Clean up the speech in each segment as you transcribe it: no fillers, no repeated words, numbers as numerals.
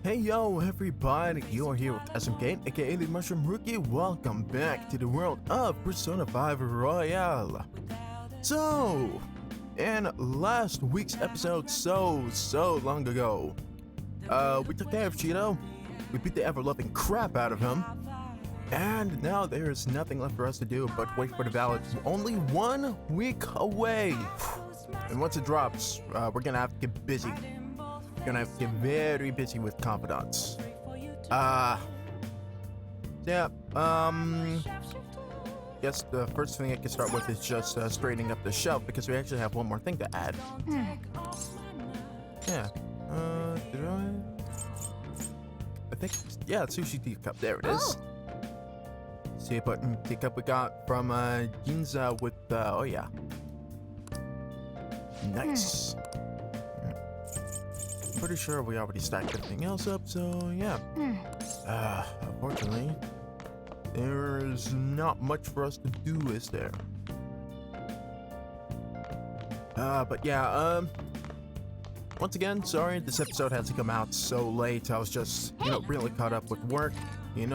Hey yo everybody, you are here with SMK, aka the Mushroom Rookie. Welcome back to the world of Persona 5 Royale. So, in last week's episode, so long ago, we took care of Shiho, we beat the ever-loving crap out of him, and now there's nothing left for us to do but wait for the ballot. Only 1 week away, and once it drops, we're gonna have to get busy. Gonna have to get very busy with confidants. Guess the first thing I can start with is just straightening up the shelf because we actually have one more thing to add. Yeah. Did I think, yeah, sushi teacup. There it is. See a button teacup we got from Ginza with oh yeah. Nice. Pretty sure we already stacked everything else up, so yeah. Unfortunately, there's not much for us to do, is there? But yeah, once again, sorry this episode had to come out so late. I was just, really caught up with work. You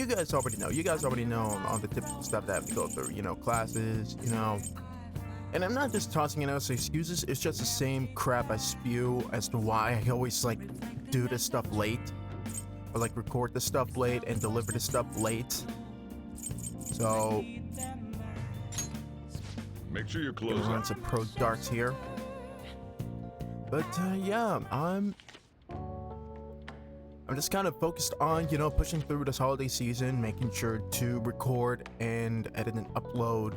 guys already know. You guys already know on the typical stuff that I have to go through, classes, And I'm not just tossing it out as excuses, it's just the same crap I spew as to why I always, do this stuff late. Or, record this stuff late and deliver this stuff late. So... Make sure you close run some pro darts here. But, yeah, I'm just kind of focused on, pushing through this holiday season, making sure to record and edit and upload,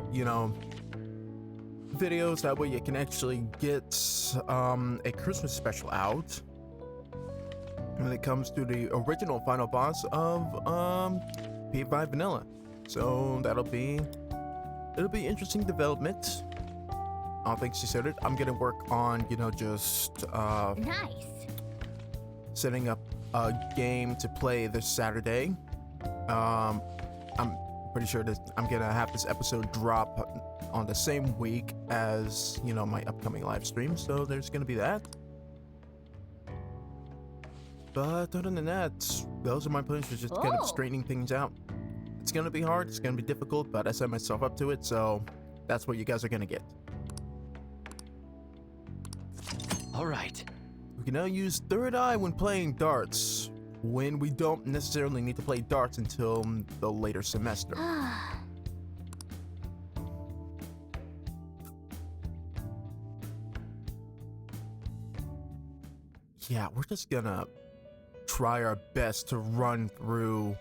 videos, that way you can actually get a Christmas special out when it comes to the original final boss of P5 Vanilla. So it'll be interesting development. All things considered, I'm gonna work on just nice setting up a game to play this Saturday. I'm pretty sure that I'm gonna have this episode drop on the same week as, my upcoming live stream, so there's gonna be that. But other than that, those are my plans for just kind of straightening things out. It's gonna be hard, it's gonna be difficult, but I set myself up to it, so that's what you guys are gonna get. Alright. We can now use third eye when playing darts, when we don't necessarily need to play darts until the later semester. Yeah, we're just gonna try our best to run through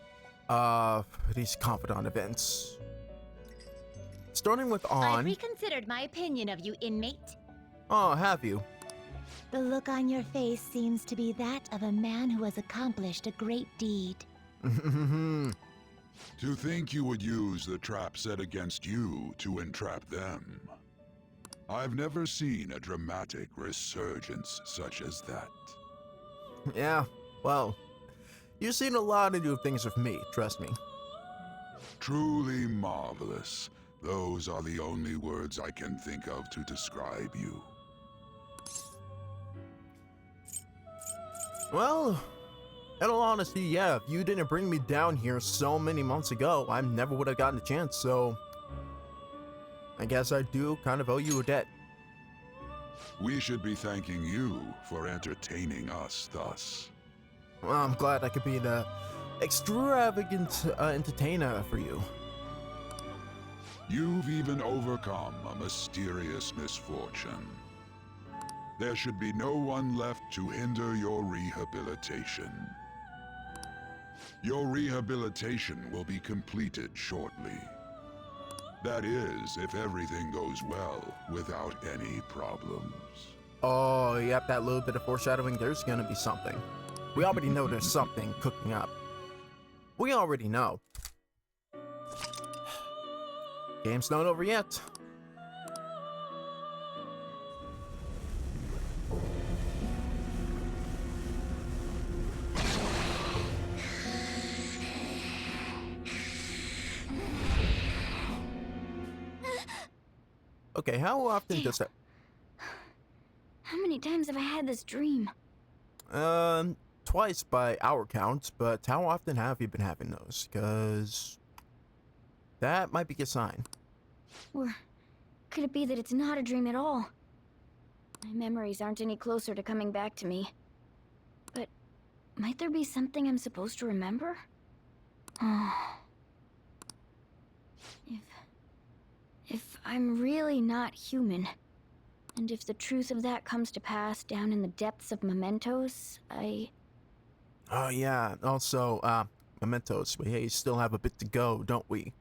these confidant events. Starting with I On. reconsidered my opinion of you, inmate. Oh, have you? The look on your face seems to be that of a man who has accomplished a great deed. To think you would use the trap set against you to entrap them. I've never seen a dramatic resurgence such as that. Yeah, well, you've seen a lot of new things with me, trust me. Truly marvelous. Those are the only words I can think of to describe you. Well, in all honesty, yeah, if you didn't bring me down here so many months ago, I never would have gotten a chance, so I guess I do kind of owe you a debt. We should be thanking you for entertaining us thus. Well, I'm glad I could be the extravagant entertainer for you. You've even overcome a mysterious misfortune. There should be no one left to hinder your rehabilitation. Your rehabilitation will be completed shortly. That is, if everything goes well, without any problems. Oh, yep, that little bit of foreshadowing, there's gonna be something. We already know there's something cooking up. We already know. Game's not over yet. Okay, how often does that... How many times have I had this dream? twice by our count, but how often have you been having those? Because that might be a sign. Or could it be that it's not a dream at all? My memories aren't any closer to coming back to me. But might there be something I'm supposed to remember? If I'm really not human, and if the truth of that comes to pass down in the depths of mementos, Oh yeah, also, mementos. We still have a bit to go, don't we?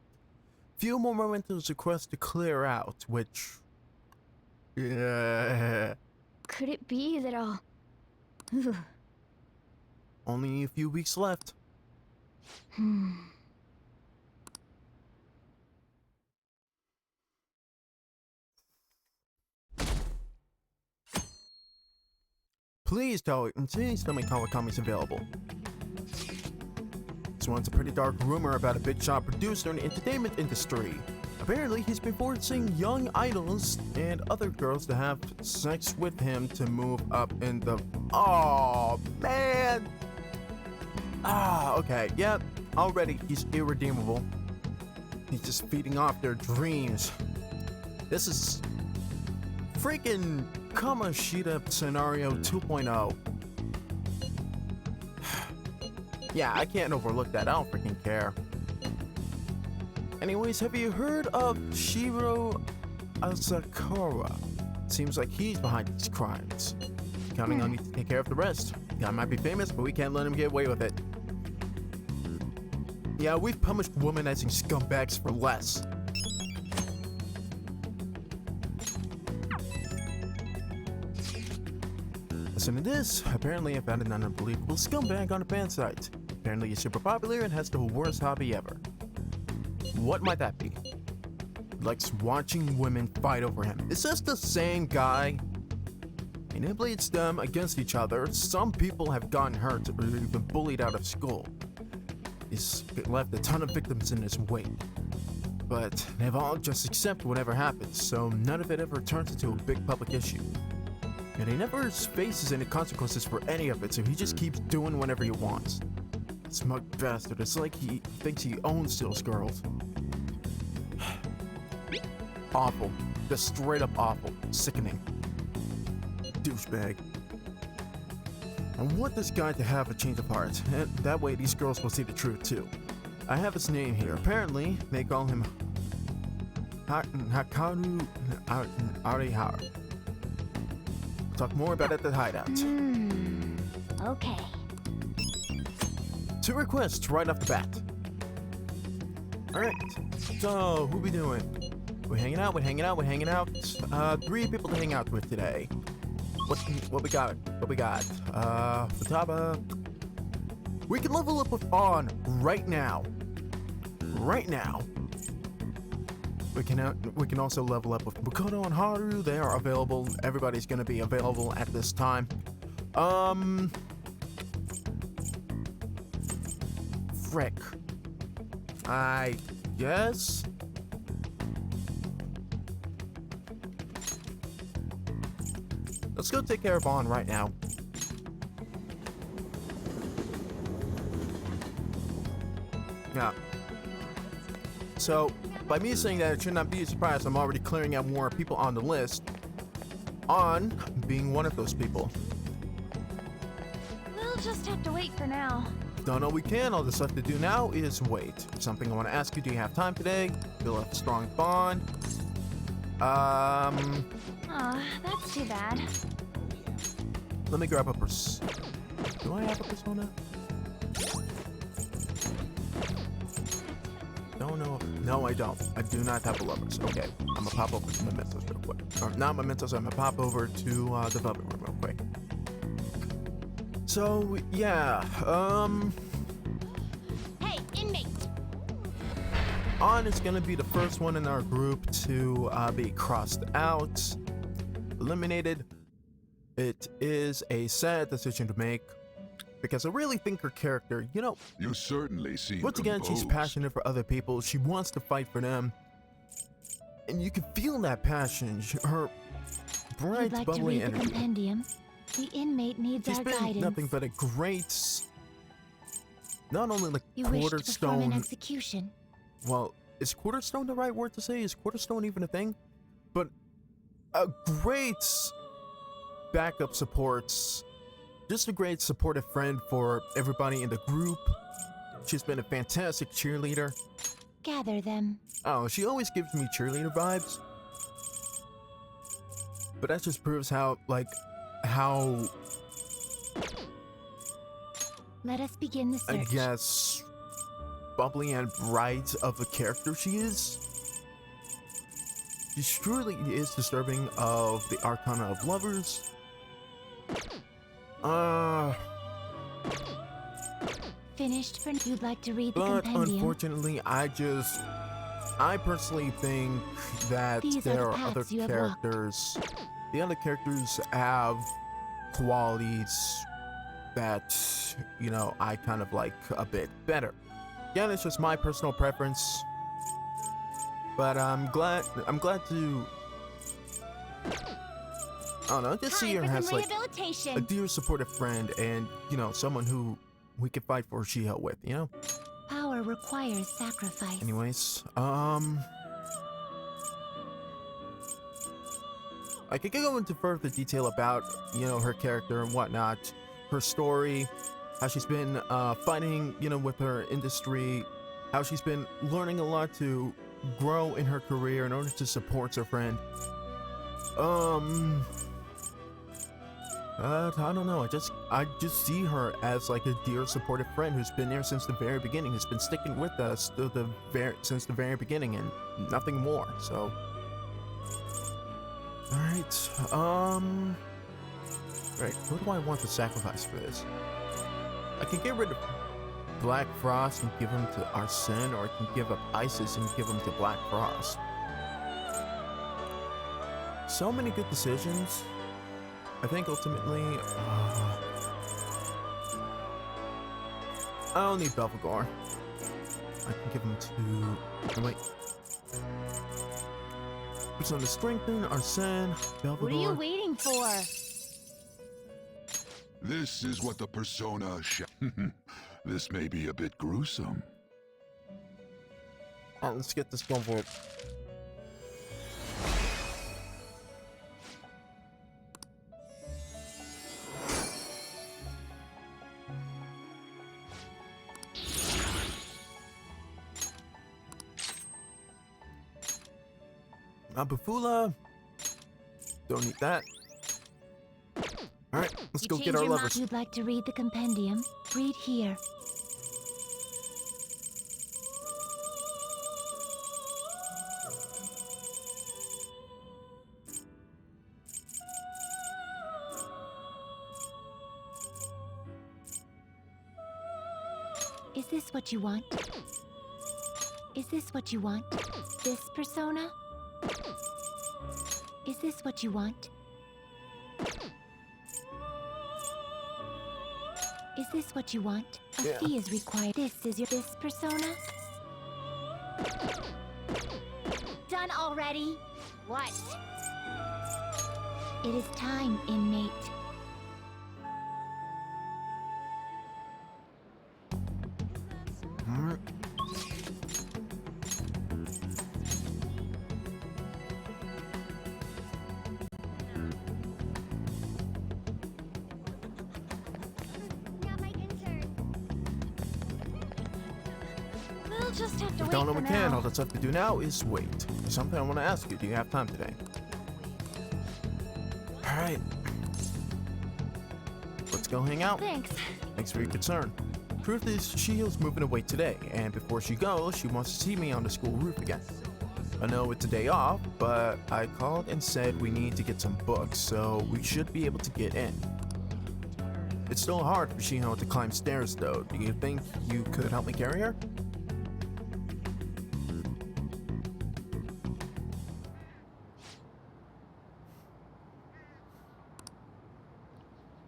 Few more mementos requests to clear out, which... Yeah... Could it be that I'll... Only a few weeks left. Please tell me Kawakami's available. This one's a pretty dark rumor about a big shot producer in the entertainment industry. Apparently, he's been forcing young idols and other girls to have sex with him to move up in the... Oh, man! Okay, yep. Already, he's irredeemable. He's just feeding off their dreams. This is... freaking Kamoshida scenario 2.0. Yeah, I can't overlook that. I don't freaking care. Anyways, have you heard of Shiro Asakura? Seems like he's behind these crimes. Counting on you to take care of the rest. Guy might be famous, but we can't let him get away with it. Yeah, we've punished womanizing scumbags for less. Listen to this. Apparently I found an unbelievable scumbag on a fan site. Apparently he's super popular and has the worst hobby ever. What might that be? Likes watching women fight over him. Is this the same guy? And it bleeds them against each other. Some people have gotten hurt or even bullied out of school. He's left a ton of victims in his wake. But they've all just accepted whatever happens, so none of it ever turns into a big public issue. And he never faces any consequences for any of it, so he just keeps doing whatever he wants. Smug bastard, it's like he thinks he owns those girls. Awful. Just straight up awful. Sickening. Douchebag. I want this guy to have a change of heart, and that way these girls will see the truth too. I have his name here. Apparently, they call him Hakaru Arihara. Talk more about it at the hideout. Okay. 2 requests right off the bat. Alright, so who we doing? We're hanging out. 3 people to hang out with today. What we got? Futaba. We can level up with On right now. We can also level up with Makoto and Haru. They are available. Everybody's gonna be available at this time. Frick. I guess. Let's go take care of On right now. Yeah. So, by me saying that, it should not be a surprise. I'm already clearing out more people on the list. On being one of those people. We'll just have to wait for now. Done all we can. All that's left to do now is wait. Something I want to ask you. Do you have time today? Build up a strong bond. Aw, that's too bad. Let me grab a Do I have a persona? Don't know. No, I don't. I do not have a lovers. Okay, I'm gonna pop over to Mementos real quick. Or not Mementos, I'm gonna pop over to the Velvet Room real quick. So, yeah, Hey, inmate! On is gonna be the first one in our group to be crossed out, eliminated. It is a sad decision to make, because I really think her character, you certainly seem once again, she's passionate for other people. She wants to fight for them. And you can feel that passion. Her bright, You'd like to bubbly read the energy. compendium? The inmate needs She's our been guidance. nothing but a great, not only like You wish to perform an Quarterstone. execution. Well, is Quarterstone the right word to say? Is Quarterstone even a thing? But a great backup supports, just a great supportive friend for everybody in the group. She's been a fantastic cheerleader. Gather them. Oh, she always gives me cheerleader vibes. But that just proves how Let us begin the I search. guess, bubbly and bright of a character she is. She truly is disturbing of the Arcana of Lovers. Finished for you'd like to read the But compendium. unfortunately, I personally think that These are there the are other paths you have walked. characters. The other characters have qualities that, you know, I kind of like a bit better. Again, it's just my personal preference. But I'm glad to, I don't know, just see her as like a dear supportive friend and, you know, someone who we could fight for Shiho with, you know? Power requires sacrifice. Anyways, I could go into further detail about, you know, her character and whatnot, her story, how she's been fighting, you know, with her industry, how she's been learning a lot to grow in her career in order to support her friend. I don't know. I just see her as like a dear, supportive friend who's been there since the very beginning, who's been sticking with us since the very beginning, and nothing more. So, all right. Who do I want to sacrifice for this? I can get rid of Black Frost and give him to Arsene, or I can give up Isis and give him to Black Frost. So many good decisions. I think ultimately, I don't need Belphegor. I can give him to. Oh, wait. Who's on the strengthen? Arsene, Belphegor. What are you waiting for? This is what the persona This may be a bit gruesome. Alright, let's get this going for it. Bufula. Don't need that. Alright, let's go get our lovers. You'd like to read the compendium? Read here. Is this what you want? Is this what you want? This persona? Is this what you want? Is this what you want? A Yeah. fee is required. This is this persona? Done already? What? It is time, inmate. Alright. We'll just have to We've wait done for what we can. now. All that's left to do now is wait. There's something I want to ask you. Do you have time today? Alright. Let's go hang out. Thanks. Thanks for your concern. Truth is, Shiho's moving away today, and before she goes, she wants to see me on the school roof again. I know it's a day off, but I called and said we need to get some books, so we should be able to get in. It's still hard for Shiho to climb stairs, though. Do you think you could help me carry her?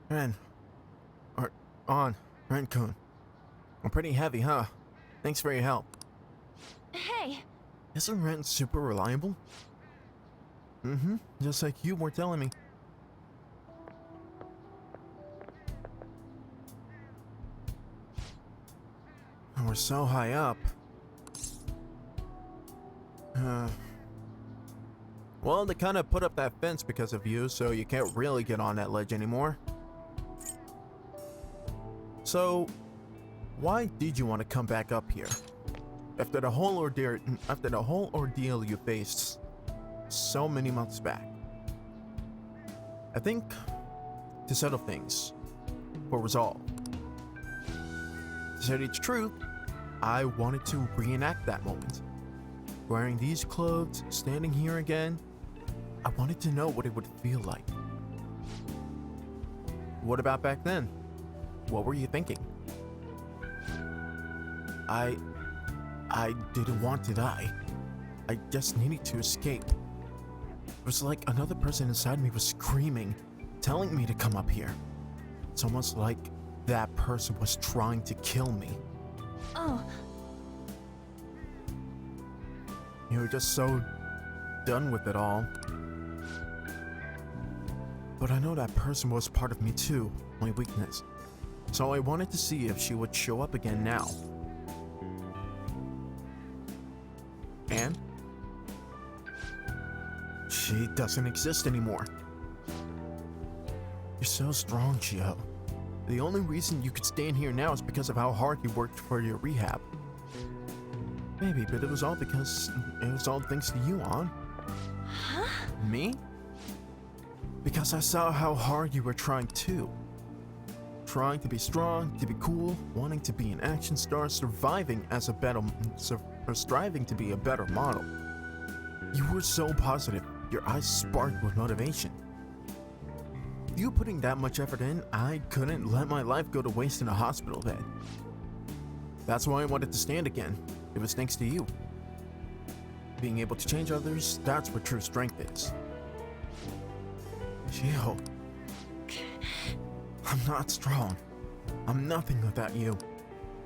Ren. Ren-kun. I'm pretty heavy, huh? Thanks for your help. Hey, Isn't Ren super reliable? Mm-hmm. Just like you were telling me. were so high up. Well, they kind of put up that fence because of you, so you can't really get on that ledge anymore. So, why did you want to come back up here? After the whole ordeal you faced so many months back. I think to settle things, for resolve. To tell you the truth, I wanted to reenact that moment. Wearing these clothes, standing here again, I wanted to know what it would feel like. What about back then? What were you thinking? I didn't want to die. I just needed to escape. It was like another person inside me was screaming, telling me to come up here. It's almost like that person was trying to kill me. Oh, You were just so done with it all. But I know that person was part of me too, my weakness. So I wanted to see if she would show up again now. And she doesn't exist anymore. You're so strong, Shiho. The only reason you could stand here now is because of how hard you worked for your rehab. Maybe, but it was all thanks to you, An. huh? Me? Because I saw how hard you were trying too. Trying to be strong, to be cool, wanting to be an action star, striving to be a better model. You were so positive, your eyes sparkled with motivation. You putting that much effort in, I couldn't let my life go to waste in a hospital bed. That's why I wanted to stand again. It was thanks to you. Being able to change others, that's what true strength is. Shiho, I'm not strong. I'm nothing without you.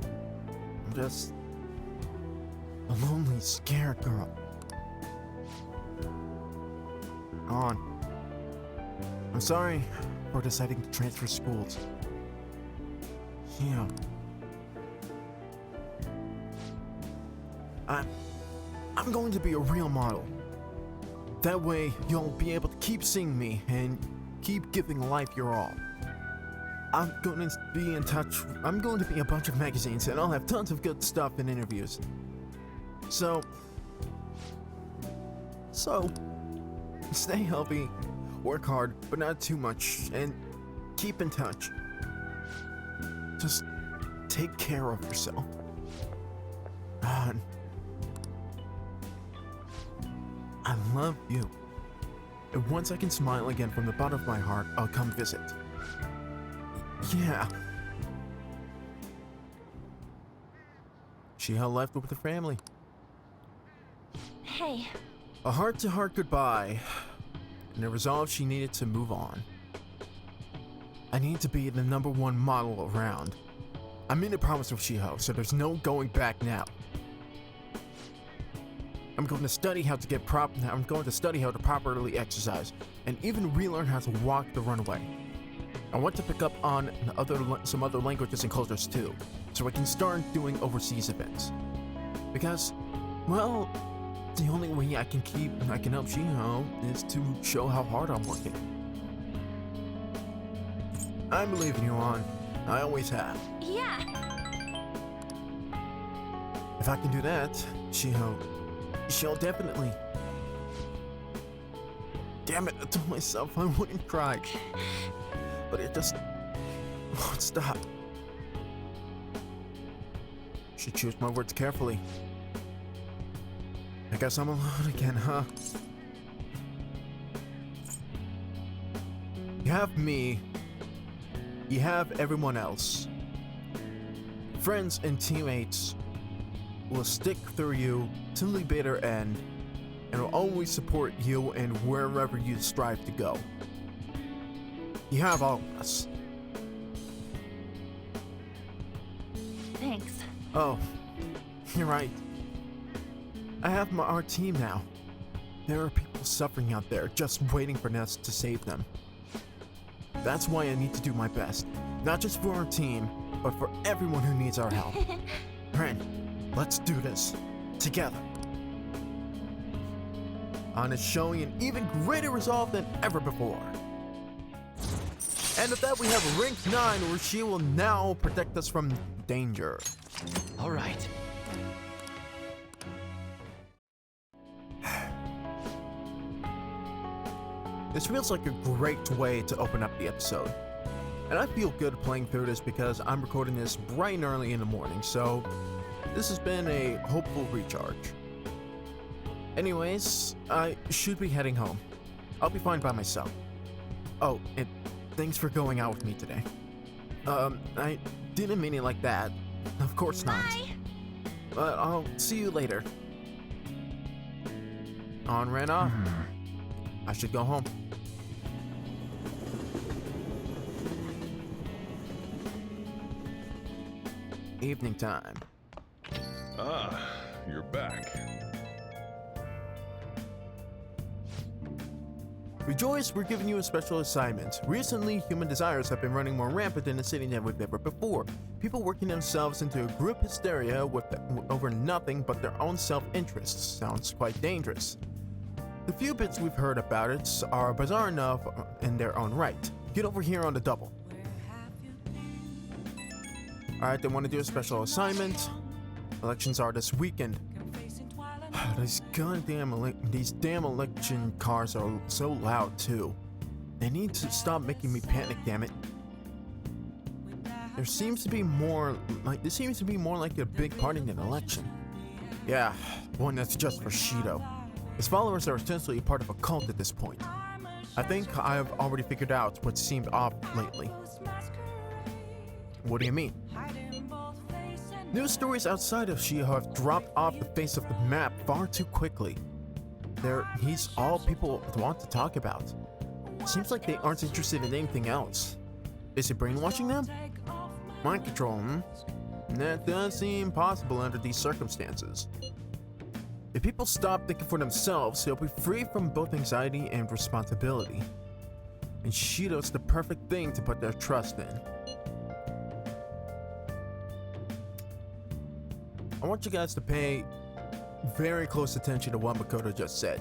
I'm just a lonely, scared girl. An, I'm sorry for deciding to transfer schools. Shiho. I'm going to be a real model. That way, you'll be able to keep seeing me and keep giving life your all. I'm going to be in touch. I'm going to be a bunch of magazines, and I'll have tons of good stuff and interviews. So, stay healthy, work hard, but not too much, and keep in touch. Just take care of yourself. I love you. And once I can smile again from the bottom of my heart, I'll come visit. Yeah. Shiho left with the family. Hey, A heart-to-heart goodbye, and a resolve she needed to move on. I need to be the #1 model around. I made a promise with Shiho, so there's no going back now. I'm going to study how to properly exercise, and even relearn how to walk the runway. I want to pick up on some other languages and cultures too, so I can start doing overseas events. Because, well, the only way I can help Shiho is to show how hard I'm working. I believe in you, An. I always have. yeah. If I can do that, she'll definitely. Damn it, I told myself I wouldn't cry. But it just won't stop. Should choose my words carefully. I guess I'm alone again, huh? You have me. You have everyone else. Friends and teammates will stick through you till the bitter end and will always support you and wherever you strive to go. You have all of us. Thanks. Oh, you're right. I have our team now. There are people suffering out there just waiting for us to save them. That's why I need to do my best. Not just for our team, but for everyone who needs our help. Ren, let's do this. Together. Anna is showing an even greater resolve than ever before. And with that, we have Rank 9, where she will now protect us from danger. All right. This feels like a great way to open up the episode. And I feel good playing through this because I'm recording this bright and early in the morning, so this has been a hopeful recharge. Anyways, I should be heading home. I'll be fine by myself. Oh, and thanks for going out with me today. I didn't mean it like that. Of course not. Bye. But I'll see you later. On Ren off. I should go home. Evening time. Ah, you're back. Rejoice, we're giving you a special assignment. Recently, human desires have been running more rampant in the city than we've ever before. People working themselves into a group hysteria over nothing but their own self-interests. Sounds quite dangerous. The few bits we've heard about it are bizarre enough in their own right. Get over here on the double. Alright, they want to do a special assignment. Elections are this weekend. These damn election cars are so loud too. They need to stop making me panic, damn it. This seems to be more like a big party than an election. Yeah, one that's just for Shiho. His followers are essentially part of a cult at this point. I think I have already figured out what seemed off lately. What do you mean? News stories outside of Shiho have dropped off the face of the map far too quickly. He's all people want to talk about. Seems like they aren't interested in anything else. Is it brainwashing them? Mind control, That does seem possible under these circumstances. If people stop thinking for themselves, they'll be free from both anxiety and responsibility. And Shido's the perfect thing to put their trust in. I want you guys to pay very close attention to what Makoto just said.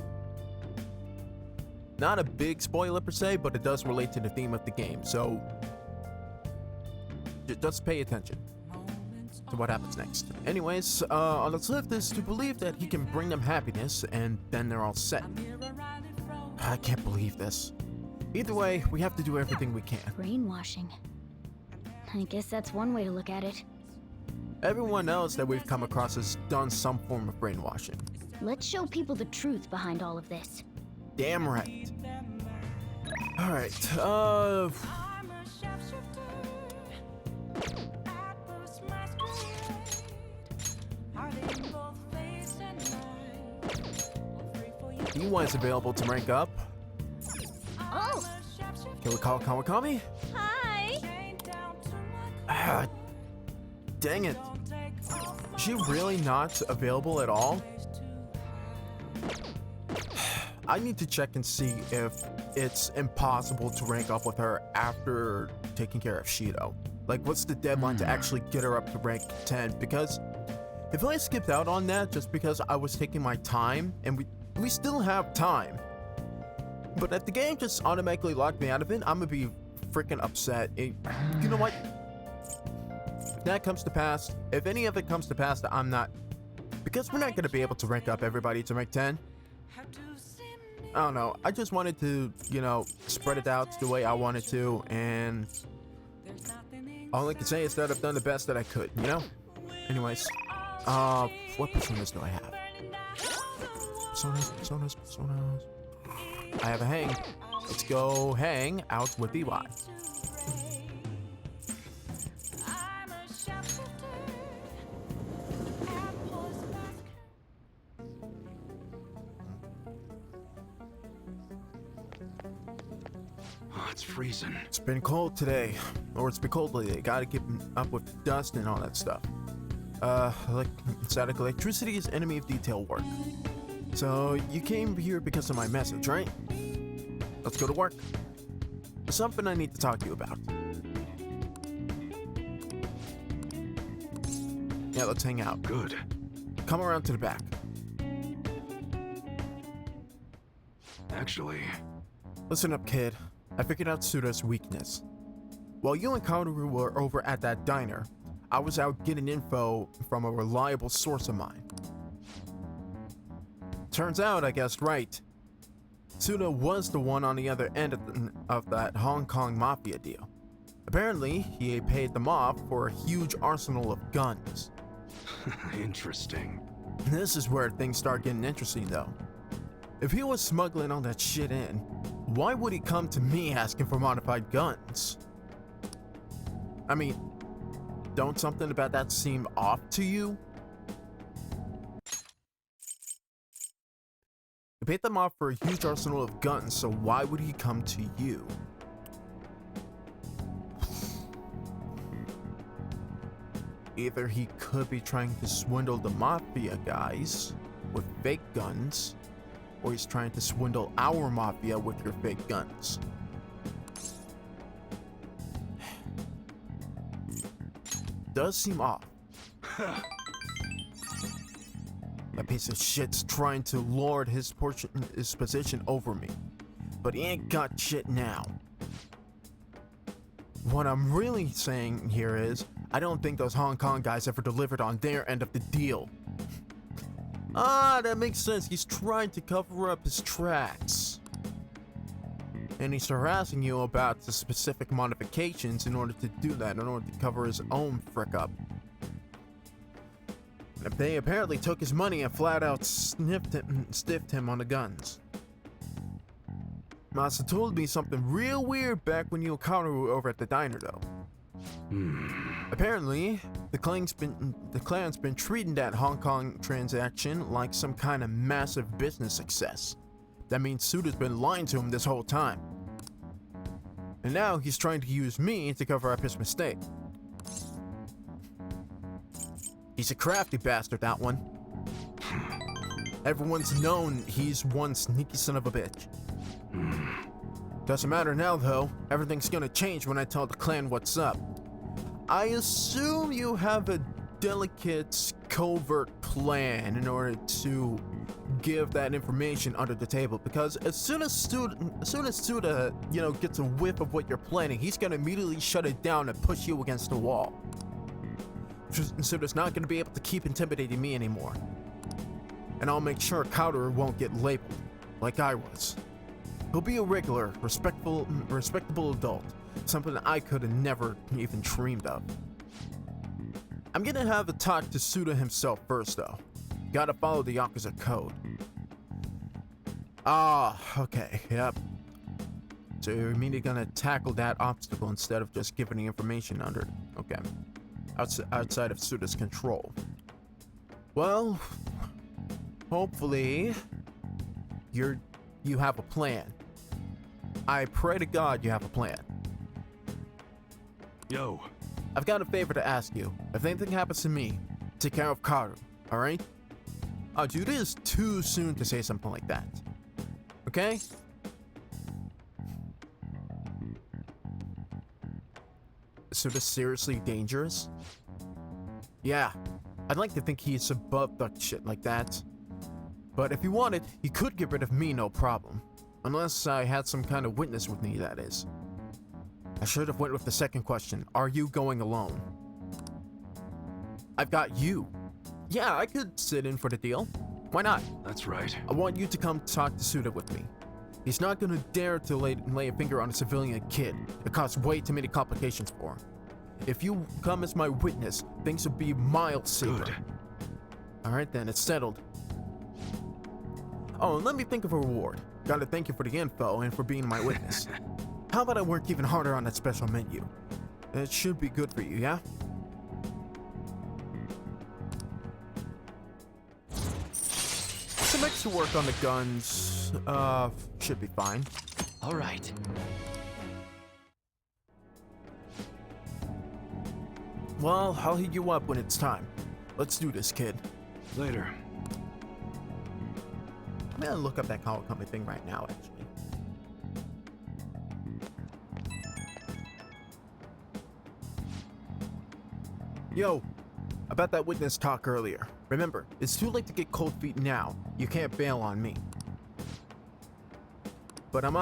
Not a big spoiler per se, but it does relate to the theme of the game, so just pay attention to what happens next. Anyways, on the list is to believe that he can bring them happiness, and then they're all set. I can't believe this. Either way, we have to do everything we can. Brainwashing. I guess that's one way to look at it. Everyone else that we've come across has done some form of brainwashing. Let's show people the truth behind all of this. Damn right. Alright, Iwai is available to rank up. Oh! Can we call Kawakami? Hi. Ah, dang it. Is she really not available at all? I need to check and see if it's impossible to rank up with her after taking care of Shiho. Like, what's the deadline to actually get her up to rank 10? Because if I skipped out on that just because I was taking my time, and we still have time, but if the game just automatically locked me out of it, I'm gonna be freaking upset. You know what? If that comes to pass, if any of it comes to pass, that I'm not, because we're not gonna be able to rank up everybody to rank 10. I don't know. I just wanted to, spread it out the way I wanted to, and all I can say is that I've done the best that I could, Anyways, what personas do I have? Personas. I have a hang. Let's go hang out with Iwai. Oh, it's freezing. It's been cold today, or it's been cold lately. Gotta keep up with dust and all that stuff. Static electricity is enemy of detail work. So you came here because of my message, right? Let's go to work. There's something I need to talk to you about. Yeah, let's hang out. Good. Come around to the back. Actually, Listen up, kid. I figured out Tsuda's weakness. While you and Kaoru were over at that diner, I was out getting info from a reliable source of mine. Turns out I guessed right. Tsuda was the one on the other end of that Hong Kong mafia deal. Apparently, he paid them off for a huge arsenal of guns. interesting. This is where things start getting interesting, though. If he was smuggling all that shit in, why would he come to me asking for modified guns? I mean, don't something about that seem off to you? He paid them off for a huge arsenal of guns, so why would he come to you? Either he could be trying to swindle the mafia guys with fake guns, or he's trying to swindle our mafia with your fake guns. Does seem off. That piece of shit's trying to lord his position over me, but he ain't got shit now. What I'm really saying here is, I don't think those Hong Kong guys ever delivered on their end of the deal. Ah, that makes sense. He's trying to cover up his tracks. And he's harassing you about the specific modifications in order to do that, in order to cover his own frick up. They apparently took his money and flat out stiffed him on the guns. Masa told me something real weird back when you encountered over at the diner, though. Apparently, the clan's been treating that Hong Kong transaction like some kind of massive business success. That means Tsuda's been lying to him this whole time. And now he's trying to use me to cover up his mistake. He's a crafty bastard, that one. Everyone's known he's one sneaky son of a bitch. Doesn't matter now, though. Everything's gonna change when I tell the clan what's up. I assume you have a delicate, covert plan in order to give that information under the table, because as soon as Tsuda, gets a whiff of what you're planning, he's gonna immediately shut it down and push you against the wall. Tsuda's not gonna be able to keep intimidating me anymore. And I'll make sure Kaoru won't get labeled, like I was. He'll be a regular, respectable adult, something I could have never even dreamed of. I'm gonna have a talk to Tsuda himself first, though. Gotta follow the Yakuza code. Ah, okay, yep. So you're immediately gonna tackle that obstacle instead of just giving the information okay, outside of Tsuda's control. Well, hopefully, you have a plan. I pray to God you have a plan. Yo. I've got a favor to ask you. If anything happens to me, take care of Kaoru, alright? Oh, dude, it is too soon to say something like that. Okay? So this seriously dangerous? Yeah, I'd like to think he's above duck shit like that. But if he wanted, he could get rid of me, no problem. Unless I had some kind of witness with me, that is. I should have went with the second question. Are you going alone? I've got you. Yeah, I could sit in for the deal. Why not? That's right. I want you to come talk to Tsuda with me. He's not gonna dare to lay a finger on a civilian kid. It causes way too many complications for him. If you come as my witness, things will be miles safer. Good. Alright then, it's settled. Oh, and let me think of a reward. Gotta thank you for the info and for being my witness. How about I work even harder on that special menu? It should be good for you, yeah? Some extra work on the guns, should be fine. All right. Well, I'll hit you up when it's time. Let's do this, kid. Later. I'm gonna look up that call company thing right now, actually. Yo, about that witness talk earlier. Remember, it's too late to get cold feet now. You can't bail on me. But I'm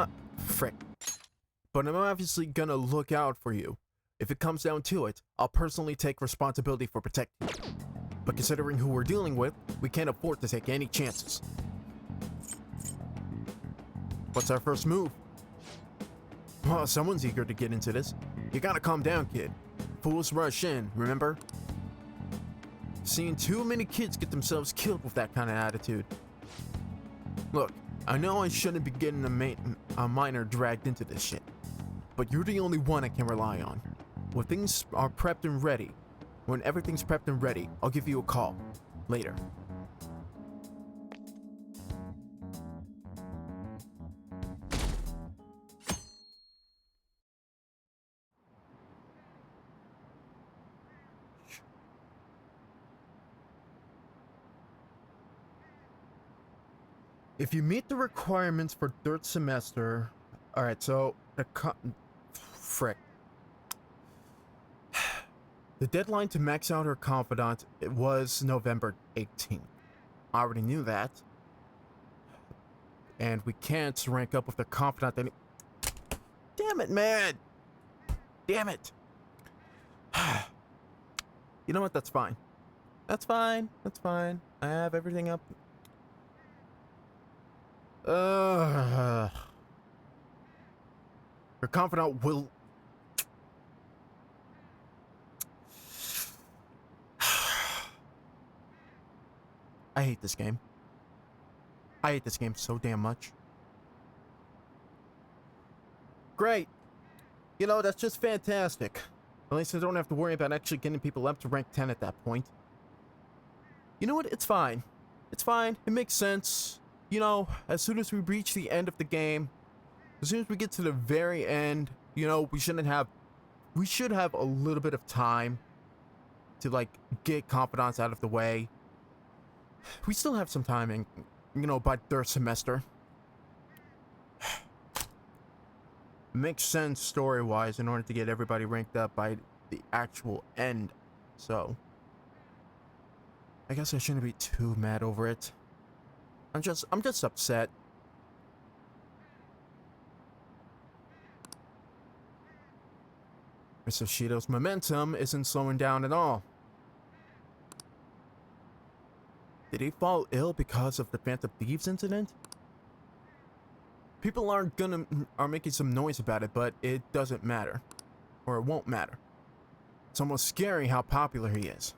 obviously gonna look out for you. If it comes down to it, I'll personally take responsibility for protecting you. But considering who we're dealing with, we can't afford to take any chances. What's our first move? Oh, someone's eager to get into this. You gotta calm down, kid. Fools rush in, remember? Seen too many kids get themselves killed with that kind of attitude. Look, I know I shouldn't be getting a minor dragged into this shit, but you're the only one I can rely on. When things are prepped and ready, when everything's prepped and ready, I'll give you a call. Later. If you meet the requirements for third semester... Alright, so... Frick. The deadline to max out her confidant, it was November 18th. I already knew that. And we can't rank up with the confidant any... Damn it, man! Damn it! You know what, that's fine. That's fine, that's fine. I have everything up... Her confidant will... I hate this game. I hate this game so damn much. Great. You know, that's just fantastic. At least I don't have to worry about actually getting people up to rank 10 at that point. You know what? It's fine. It's fine. It makes sense. You know, as soon as we reach the end of the game, as soon as we get to the very end, you know, we should have a little bit of time to, like, get confidants out of the way. We still have some time in, you know, by third semester. Makes sense story-wise in order to get everybody ranked up by the actual end. So, I guess I shouldn't be too mad over it. I'm just upset. Mr. Shido's momentum isn't slowing down at all. Did he fall ill because of the Phantom Thieves incident? People are making some noise about it, but it doesn't matter. Or it won't matter. It's almost scary how popular he is.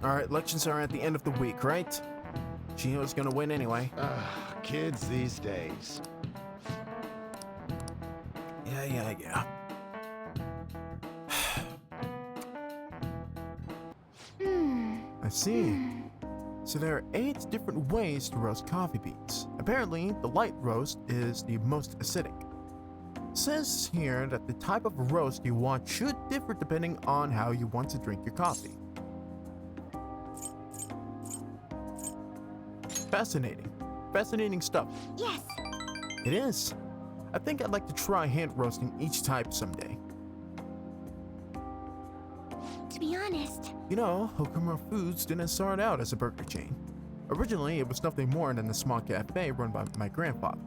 Alright, elections are at the end of the week, right? Shiho's gonna win anyway. Kids these days. Yeah. I see. So there are 8 different ways to roast coffee beans. Apparently, the light roast is the most acidic. It says here that the type of roast you want should differ depending on how you want to drink your coffee. Fascinating stuff. Yes. It is. I think I'd like to try hand roasting each type someday. To be honest, You know, Hokumura Foods didn't start out as a burger chain. Originally, it was nothing more than a small cafe run by my grandfather.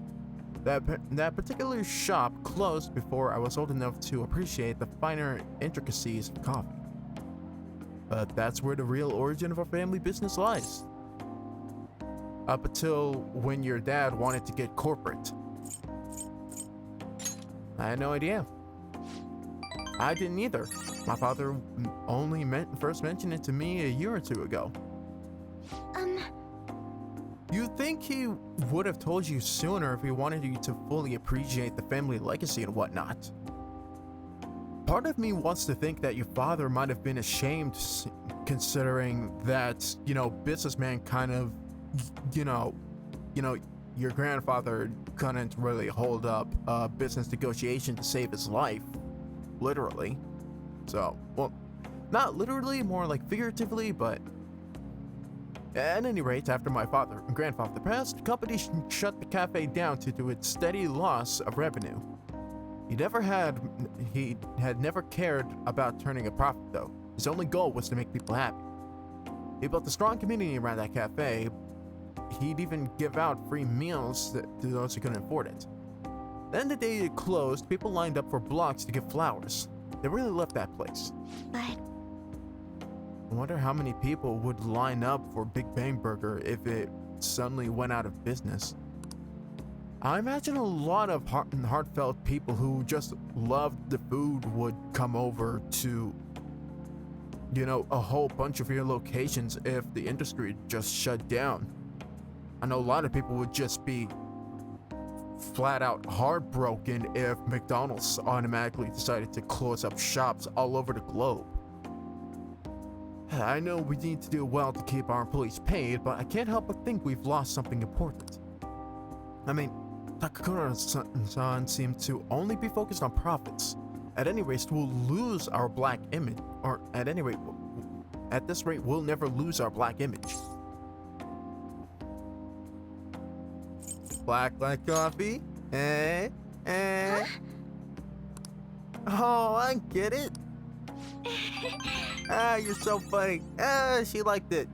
That particular shop closed before I was old enough to appreciate the finer intricacies of coffee. But that's where the real origin of our family business lies. Up until when your dad wanted to get corporate. I had no idea. I didn't either. My father only first mentioned it to me a year or two ago. You'd think he would have told you sooner if he wanted you to fully appreciate the family legacy and whatnot. Part of me wants to think that your father might have been ashamed considering that, you know, businessman kind of, you know, your grandfather couldn't really hold up a business negotiation to save his life. Literally. So, well, not literally, more like figuratively, but At any rate, after my father and grandfather passed, the company shut the cafe down due to its steady loss of revenue. He had never cared about turning a profit though. His only goal was to make people happy. He built a strong community around that cafe. He'd even give out free meals to those who couldn't afford it. Then the day it closed, people lined up for blocks to get flowers. They really loved that place. But I wonder how many people would line up for Big Bang Burger if it suddenly went out of business. I imagine a lot of heartfelt people who just loved the food would come over to, a whole bunch of your locations if the industry just shut down. I know a lot of people would just be flat out heartbroken if McDonald's automatically decided to close up shops all over the globe. I know we need to do well to keep our employees paid, but I can't help but think we've lost something important. I mean, Takakura-san seemed to only be focused on profits. At any rate, we'll lose our black image, or at any rate, at this rate, we'll never lose our black image. Black like coffee? Eh? Eh? Oh, I get it. Ah, you're so funny. Ah, she liked it.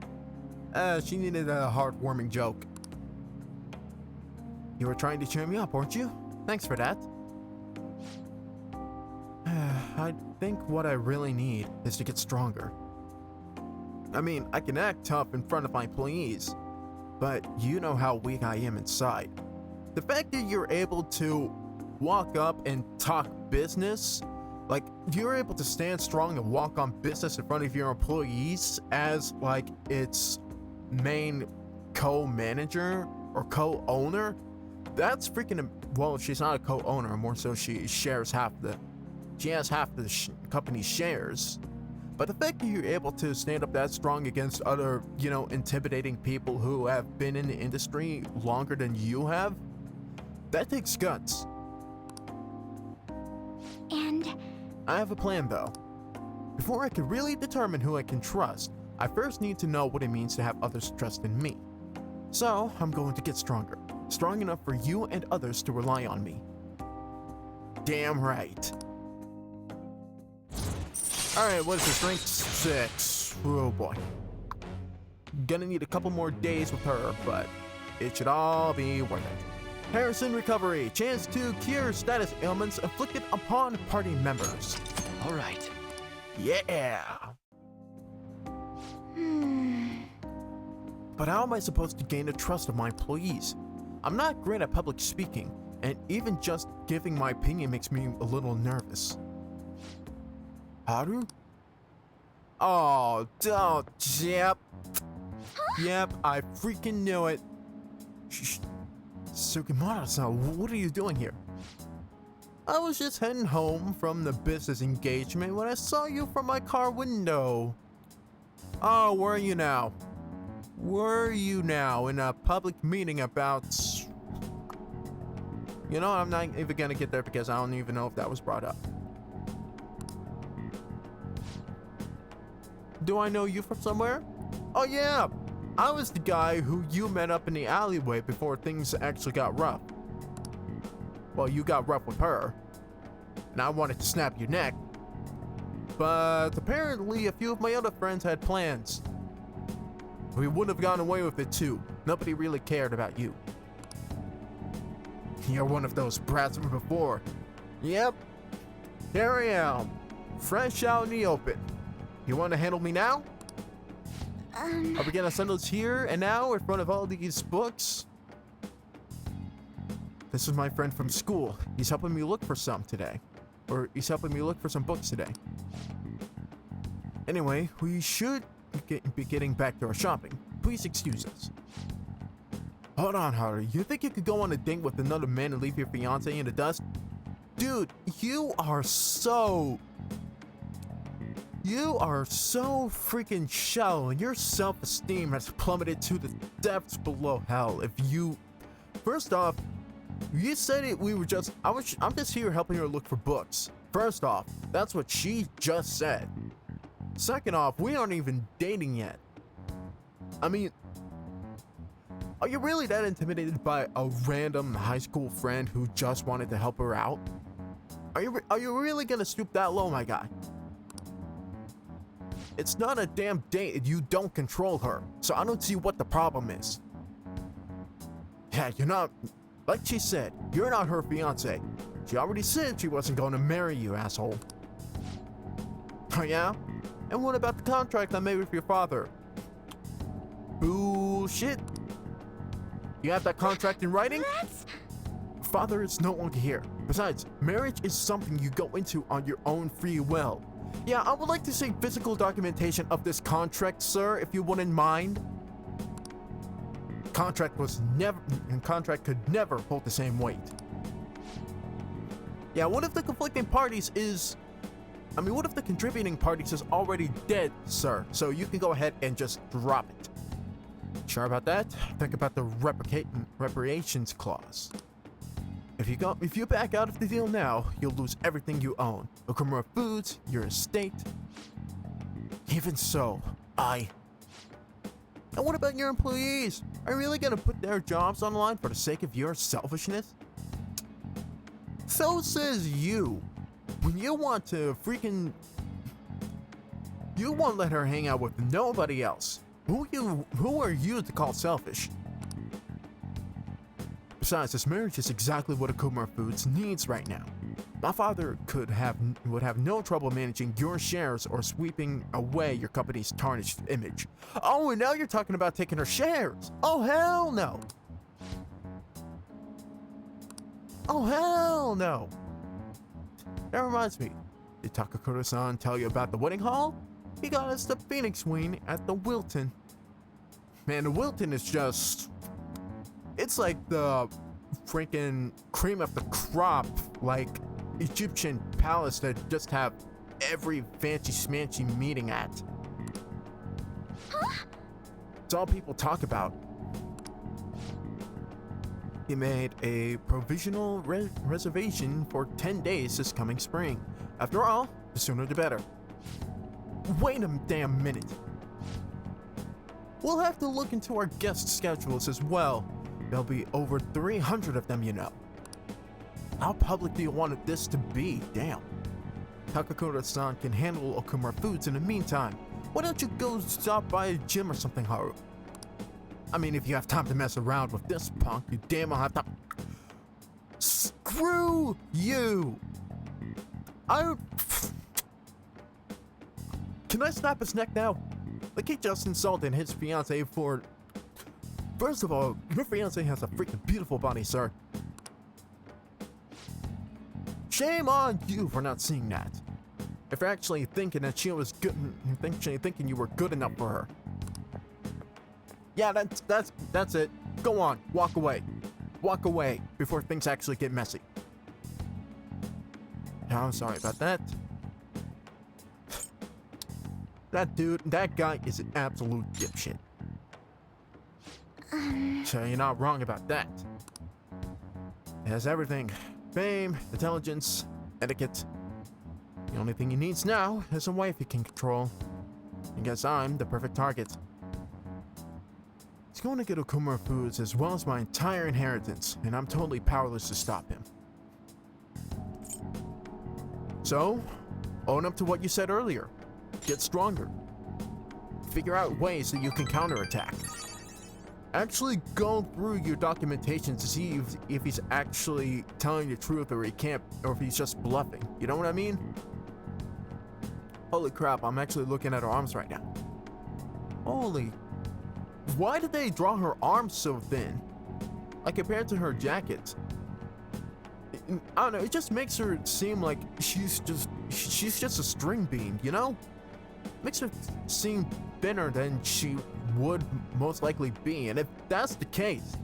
She needed a heartwarming joke. You were trying to cheer me up, weren't you? Thanks for that. I think what I really need is to get stronger. I mean, I can act tough in front of my employees, but you know how weak I am inside. The fact that you're able to walk up and talk business, like you're able to stand strong and walk on business in front of your employees as like its main co-manager or co-owner, that's freaking, well, she's not a co-owner, more so she has half the company's shares. But the fact that you're able to stand up that strong against other, intimidating people who have been in the industry longer than you have, that takes guts. and I have a plan though. Before I can really determine who I can trust, I first need to know what it means to have others trust in me. So, I'm going to get stronger. Strong enough for you and others to rely on me. Damn right. Alright, what is this? Rank 6. Oh boy. Gonna need a couple more days with her, but it should all be worth it. Harrison Recovery. Chance to cure status ailments inflicted upon party members. All right. Yeah! But how am I supposed to gain the trust of my employees? I'm not great at public speaking, and even just giving my opinion makes me a little nervous. Haru? Oh, don't, yep. Yep, I freaking knew it. Sugimura-san, what are you doing here? I was just heading home from the business engagement when I saw you from my car window. Oh, where are you now? Where are you now in a public meeting about... I'm not even gonna get there because I don't even know if that was brought up. Do I know you from somewhere? Oh yeah! I was the guy who you met up in the alleyway before things actually got rough. Well, you got rough with her, and I wanted to snap your neck. But apparently a few of my other friends had plans. We would have gone away with it too. Nobody really cared about you. You're one of those brats from before. Yep. Here I am. Fresh out in the open. You want to handle me now? Are we gonna send us here and now in front of all these books? This is my friend from school. He's helping me look for some today. Or he's helping me look for some books today. Anyway, we should be getting back to our shopping. Please excuse us. Hold on, Haru. You think you could go on a date with another man and leave your fiancé in the dust? Dude, you are so freaking shallow, and your self-esteem has plummeted to the depths below hell. First off, you said it. I'm just here helping her look for books. First off, that's what she just said. Second off, we aren't even dating yet. I mean, Are you really that intimidated by a random high school friend who just wanted to help her out? Are you really gonna stoop that low, my guy? It's not a damn date and you don't control her, so I don't see what the problem is. Yeah, you're not, like she said, you're not her fiance. She already said she wasn't going to marry you, asshole. Oh yeah? And what about the contract I made with your father? Bullshit. You have that contract in writing? Father is no longer here. Besides, marriage is something you go into on your own free will. Yeah, I would like to see physical documentation of this contract, sir, if you wouldn't mind. Contract could never hold the same weight. Yeah, what if the conflicting parties is... what if the contributing parties is already dead, sir? So you can go ahead and just drop it. Sure about that? Think about the reparations clause. If you back out of the deal now, you'll lose everything you own. Okumura Foods, your estate. Even so, And what about your employees? Are you really gonna put their jobs on the line for the sake of your selfishness? So says you. When you want to freaking... You won't let her hang out with nobody else. Who are you to call selfish? Besides, this marriage is exactly what Okumura Foods needs right now. My father would have no trouble managing your shares or sweeping away your company's tarnished image. Oh, and now you're talking about taking her shares. Oh, hell no. Oh, hell no. That reminds me, did Takakura-san tell you about the wedding hall? He got us the Phoenix Wing at the Wilton. Man, the Wilton is just... It's like the freaking cream of the crop, like Egyptian palace that just have every fancy smancy meeting at. Huh? It's all people talk about. He made a provisional reservation for 10 days this coming spring. After all, the sooner the better. Wait a damn minute. We'll have to look into our guest schedules as well. There'll be over 300 of them, you know. How public do you want this to be? Damn. Takakura-san can handle Okumura Foods in the meantime. Why don't you go stop by a gym or something, Haru? If you have time to mess around with this punk, you damn well have time. Screw you! Can I snap his neck now? Like he just insulted his fiancée for... First of all, your fiancée has a freaking beautiful body, sir. Shame on you for not seeing that. If you're actually thinking that she was good, thinking you were good enough for her. Yeah, that's it. Go on, walk away. Walk away before things actually get messy. I'm sorry about that. That guy is an absolute dipshit. So you're not wrong about that. He has everything. Fame, intelligence, etiquette. The only thing he needs now is a wife he can control. I guess I'm the perfect target. He's going to get Okumura Foods as well as my entire inheritance, and I'm totally powerless to stop him. So, own up to what you said earlier. Get stronger. Figure out ways that you can counterattack. Actually go through your documentation to see if he's actually telling the truth or if he's just bluffing. You know what I mean? Holy crap, I'm actually looking at her arms right now. Holy... Why did they draw her arms so thin? Like compared to her jacket. I don't know, it just makes her seem like she's just a string bean, you know? Makes her seem thinner than she would most likely be, and if that's the case,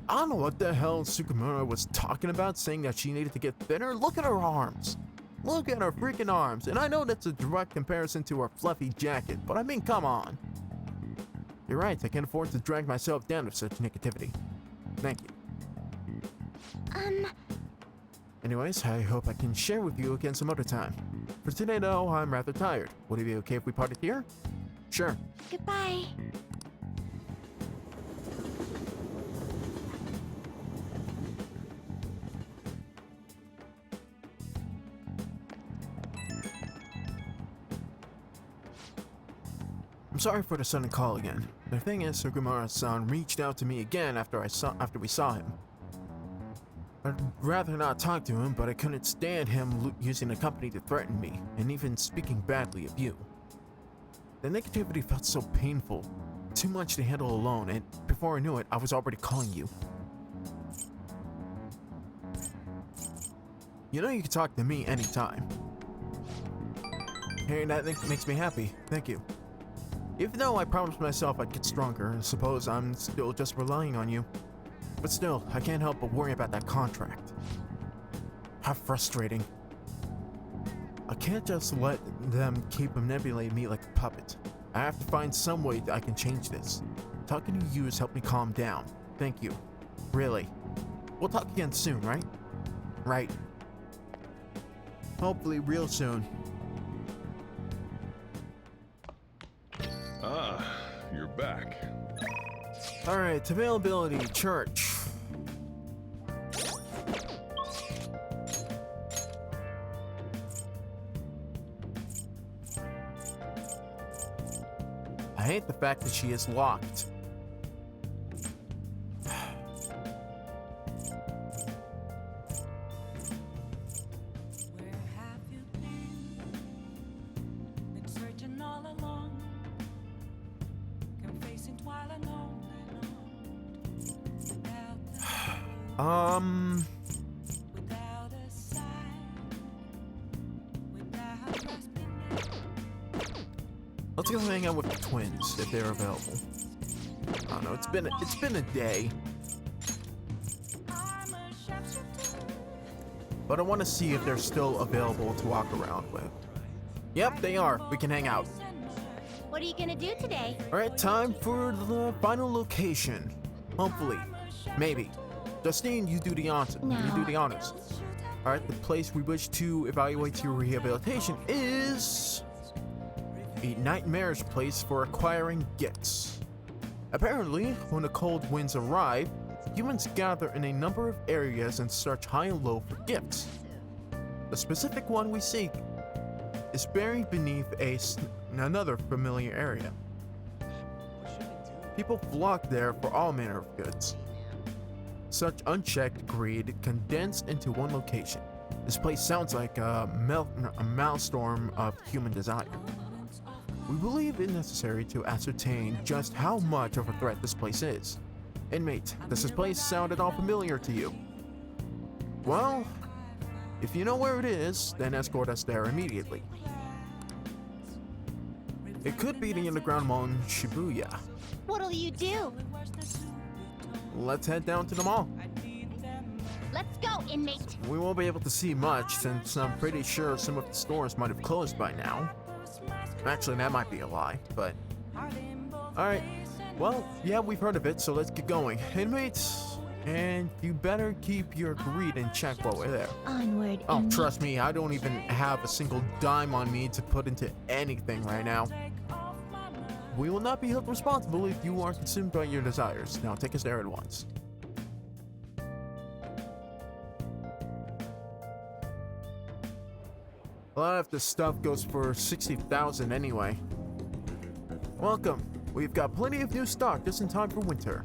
I don't know what the hell Tsukamura was talking about saying that she needed to get thinner. Look at her arms. Look at her freaking arms, and I know that's a direct comparison to her fluffy jacket, but come on. You're right, I can't afford to drag myself down with such negativity. Thank you. Anyways, I hope I can share with you again some other time. For today though, I'm rather tired. Would it be okay if we parted here? Sure. Goodbye. sorry for the sudden call again. The thing is, Sugimura-san reached out to me again after we saw him. I'd rather not talk to him, but I couldn't stand him using the company to threaten me, and even speaking badly of you. The negativity felt so painful, too much to handle alone, and before I knew it, I was already calling you. You know you can talk to me anytime. Hearing that makes me happy, thank you. Even though I promised myself I'd get stronger, I suppose I'm still just relying on you. But still, I can't help but worry about that contract. How frustrating. I can't just let them keep manipulating me like a puppet. I have to find some way that I can change this. Talking to you has helped me calm down. Thank you. Really. We'll talk again soon, right? Right. Hopefully real soon. Ah, you're back. Alright, availability, church. I hate the fact that she is locked. Let's go hang out with the twins if they're available. I don't know, it's been a day. But I want to see if they're still available to walk around with. Yep, they are. We can hang out. What are you gonna do today? Alright, time for the final location. Hopefully. Maybe. Justine, you do the honors. No. You do the honors. Alright, the place we wish to evaluate your rehabilitation is a nightmarish place for acquiring gifts. Apparently, when the cold winds arrive, humans gather in a number of areas and search high and low for gifts. The specific one we seek is buried beneath another familiar area. People flock there for all manner of goods. Such unchecked greed condensed into one location. This place sounds like a maelstrom of human desire. We believe it necessary to ascertain just how much of a threat this place is. Inmate, does this place sound at all familiar to you? Well, if you know where it is, then escort us there immediately. It could be the underground mall in Shibuya. What'll you do? Let's head down to the mall. Let's go, inmate. We won't be able to see much since I'm pretty sure some of the stores might have closed by now. Actually, that might be a lie, but... Alright, well, yeah, we've heard of it, so let's get going. Inmates, and you better keep your greed in check while we're there. Onward, Oh, inmate. trust me, I don't even have a single dime on me to put into anything right now. We will not be held responsible if you are consumed by your desires. Now take us there at once. A lot of this stuff goes for 60,000 anyway. Welcome. We've got plenty of new stock just in time for winter.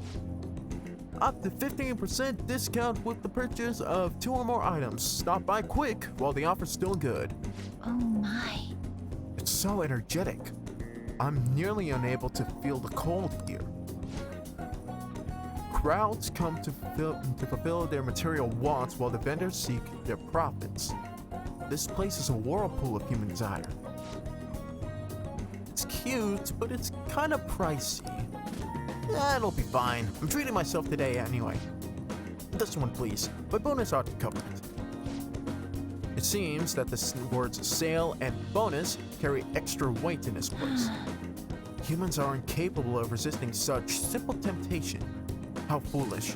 Up to 15% discount with the purchase of 2 or more items. Stop by quick while the offer's still good. Oh my. It's so energetic. I'm nearly unable to feel the cold here. Crowds come to fulfill their material wants while the vendors seek their profits. This place is a whirlpool of human desire. It's cute, but it's kind of pricey. That'll be fine. I'm treating myself today anyway. This one, please. My bonus ought to cover it. It seems that the words sale and bonus carry extra weight in this place. Humans are incapable of resisting such simple temptation. How foolish.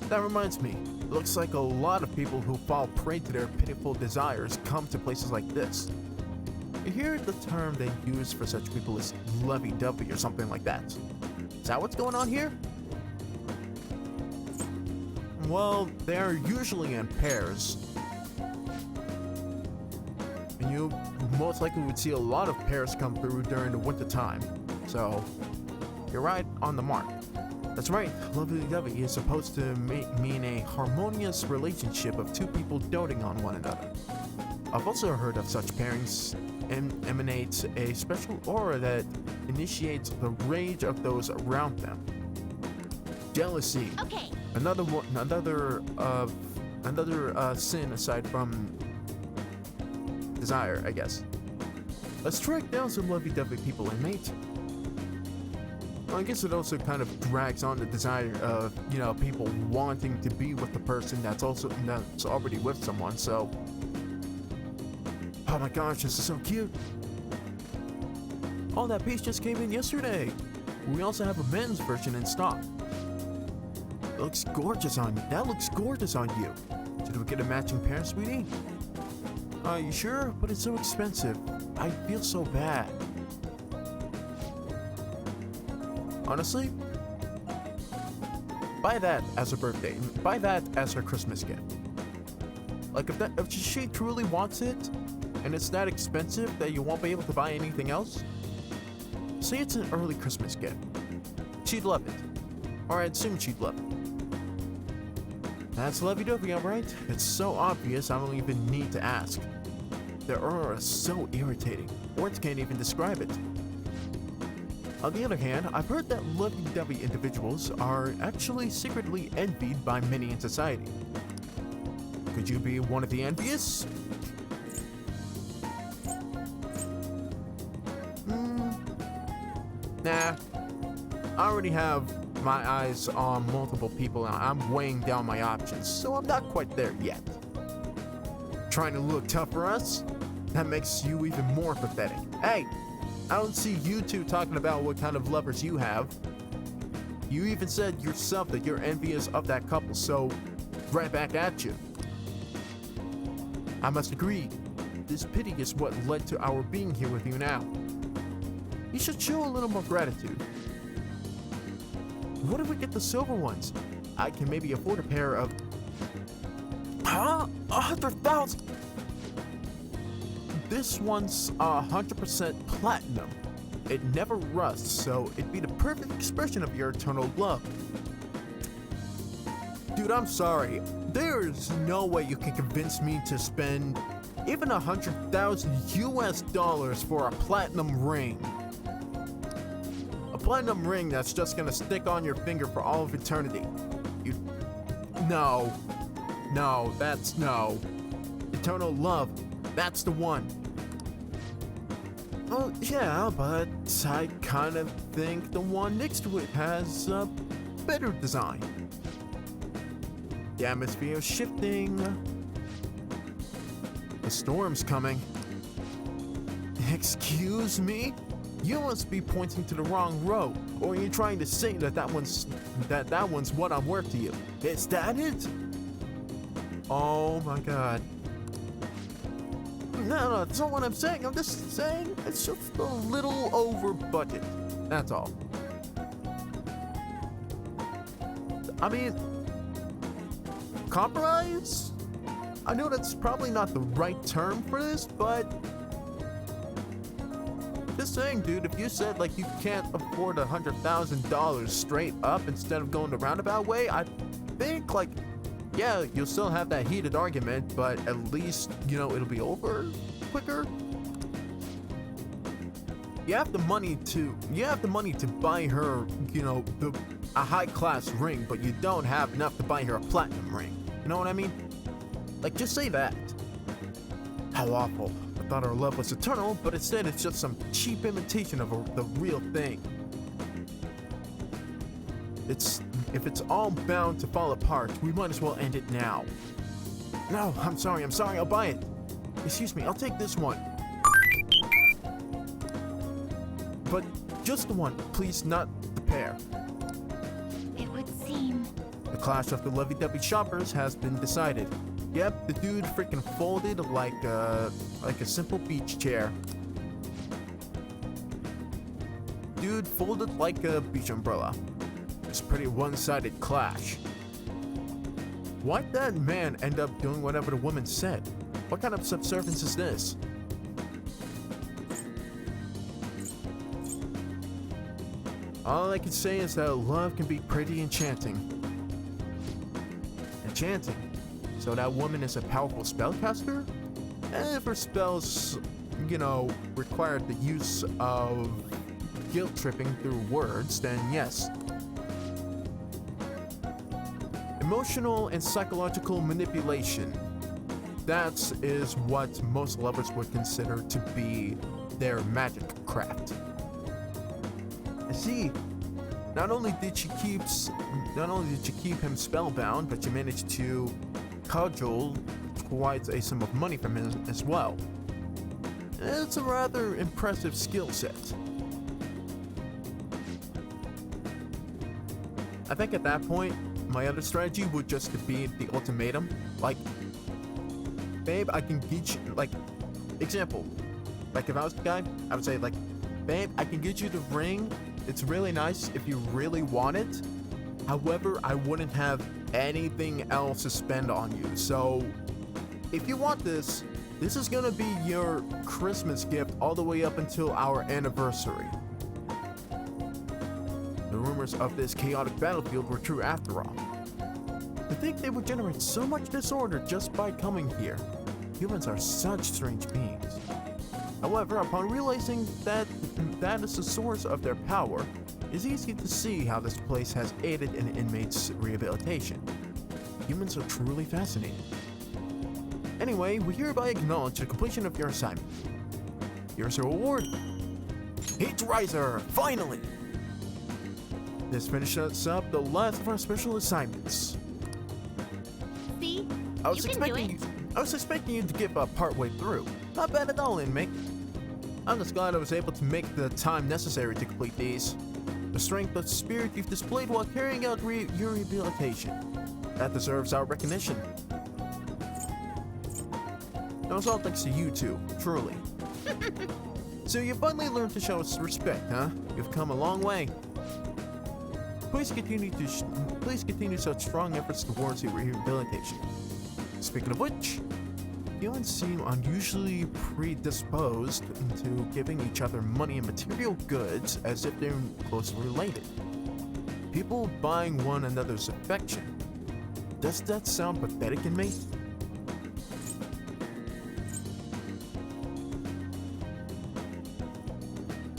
That reminds me, it looks like a lot of people who fall prey to their pitiful desires come to places like this. You hear the term they use for such people is lovey-dovey or something like that. Is that what's going on here? Well, they're usually in pairs. And you most likely would see a lot of pairs come through during the winter time. So, you're right on the mark. That's right, lovey-dovey is supposed to mean a harmonious relationship of two people doting on one another. I've also heard of such pairings emanates a special aura that initiates the rage of those around them. Jealousy. Okay. Another sin aside from desire, I guess. Let's track down some lovey-dovey people and mate. Well, I guess it also kind of drags on the desire of, you know, people wanting to be with the person that's already with someone, so. Oh my gosh, this is so cute. Oh, that piece just came in yesterday. We also have a men's version in stock. It looks gorgeous on you. That looks gorgeous on you. Should we get a matching pair, sweetie? You sure? But it's so expensive. I feel so bad. Honestly, buy that as a birthday. Buy that as her Christmas gift. Like if she truly wants it, and it's that expensive that you won't be able to buy anything else, say it's an early Christmas gift. She'd love it. Or I'd assume she'd love it. That's lovey-dovey, alright? It's so obvious I don't even need to ask. Their aura is so irritating. Words can't even describe it. On the other hand, I've heard that lovey-dovey individuals are actually secretly envied by many in society. Could you be one of the envious? Nah. I already have my eyes on multiple people and I'm weighing down my options, so I'm not quite there yet. Trying to look tough for us? That makes you even more pathetic. Hey! I don't see you two talking about what kind of lovers you have. You even said yourself that you're envious of that couple, so right back at you. I must agree, this pity is what led to our being here with you now. You should show a little more gratitude. What if we get the silver ones? I can maybe afford a pair of... Huh? 100,000? This one's 100% platinum. It never rusts, so it'd be the perfect expression of your eternal love. Dude, I'm sorry. There's no way you can convince me to spend even 100,000 US dollars for a platinum ring. A platinum ring that's just gonna stick on your finger for all of eternity. No. No, that's no. Eternal love, that's the one. Oh, yeah, but I kind of think the one next to it has a better design. The atmosphere is shifting. The storm's coming. Excuse me? You must be pointing to the wrong row, or are you trying to say that that one's what I'm worth to you? Is that it? Oh my god. No, that's not what I'm saying. I'm just saying it's just a little over budget. That's all. I mean, compromise? I know that's probably not the right term for this, but just saying, dude, if you said like you can't afford $100,000 straight up instead of going the roundabout way, I think like, yeah, you'll still have that heated argument, but at least, you know, it'll be over quicker. You have the money to buy her, you know, a high-class ring, but you don't have enough to buy her a platinum ring. You know what I mean? Like, just say that. How awful. I thought our love was eternal, but instead it's just some cheap imitation of the real thing. If it's all bound to fall apart, we might as well end it now. No, I'm sorry, I'll buy it. Excuse me, I'll take this one. But just the one, please, not the pair. It would seem. The clash of the lovey-dovey shoppers has been decided. Yep, the dude freaking folded like a simple beach chair. Dude folded like a beach umbrella. It's a pretty one-sided clash. Why'd that man end up doing whatever the woman said? What kind of subservience is this? All I can say is that love can be pretty enchanting. Enchanting? So that woman is a powerful spellcaster? And if her spells, you know, require the use of guilt tripping through words, then yes. Emotional and psychological manipulation. That is what most lovers would consider to be their magic craft. I see. Not only did she keep him spellbound, but she managed to cudgel quite a sum of money from him as well. It's a rather impressive skill set. I think at that point, my other strategy would just be the ultimatum. Like, babe, I can get you, like, example. Like, if I was the guy, I would say, like, babe, I can get you the ring. It's really nice if you really want it. However, I wouldn't have anything else to spend on you. So, if you want this, this is gonna be your Christmas gift all the way up until our anniversary. The rumors of this chaotic battlefield were true after all. To think they would generate so much disorder just by coming here. Humans are such strange beings. However, upon realizing that that is the source of their power, it's easy to see how this place has aided an inmate's rehabilitation. Humans are truly fascinating. Anyway, we hereby acknowledge the completion of your assignment. Here's your reward. Heat Riser, finally! This finishes up the last of our special assignments. See? I was You can do expecting you to give up partway through. Not bad at all, inmate. I'm just glad I was able to make the time necessary to complete these. The strength of spirit you've displayed while carrying out your rehabilitation. That deserves our recognition. That was all thanks to you two, truly. So you finally learned to show us respect, huh? You've come a long way. Please continue such strong efforts towards your rehabilitation. Speaking of which, humans seem unusually predisposed to giving each other money and material goods as if they're closely related. People buying one another's affection. Does that sound pathetic, inmate?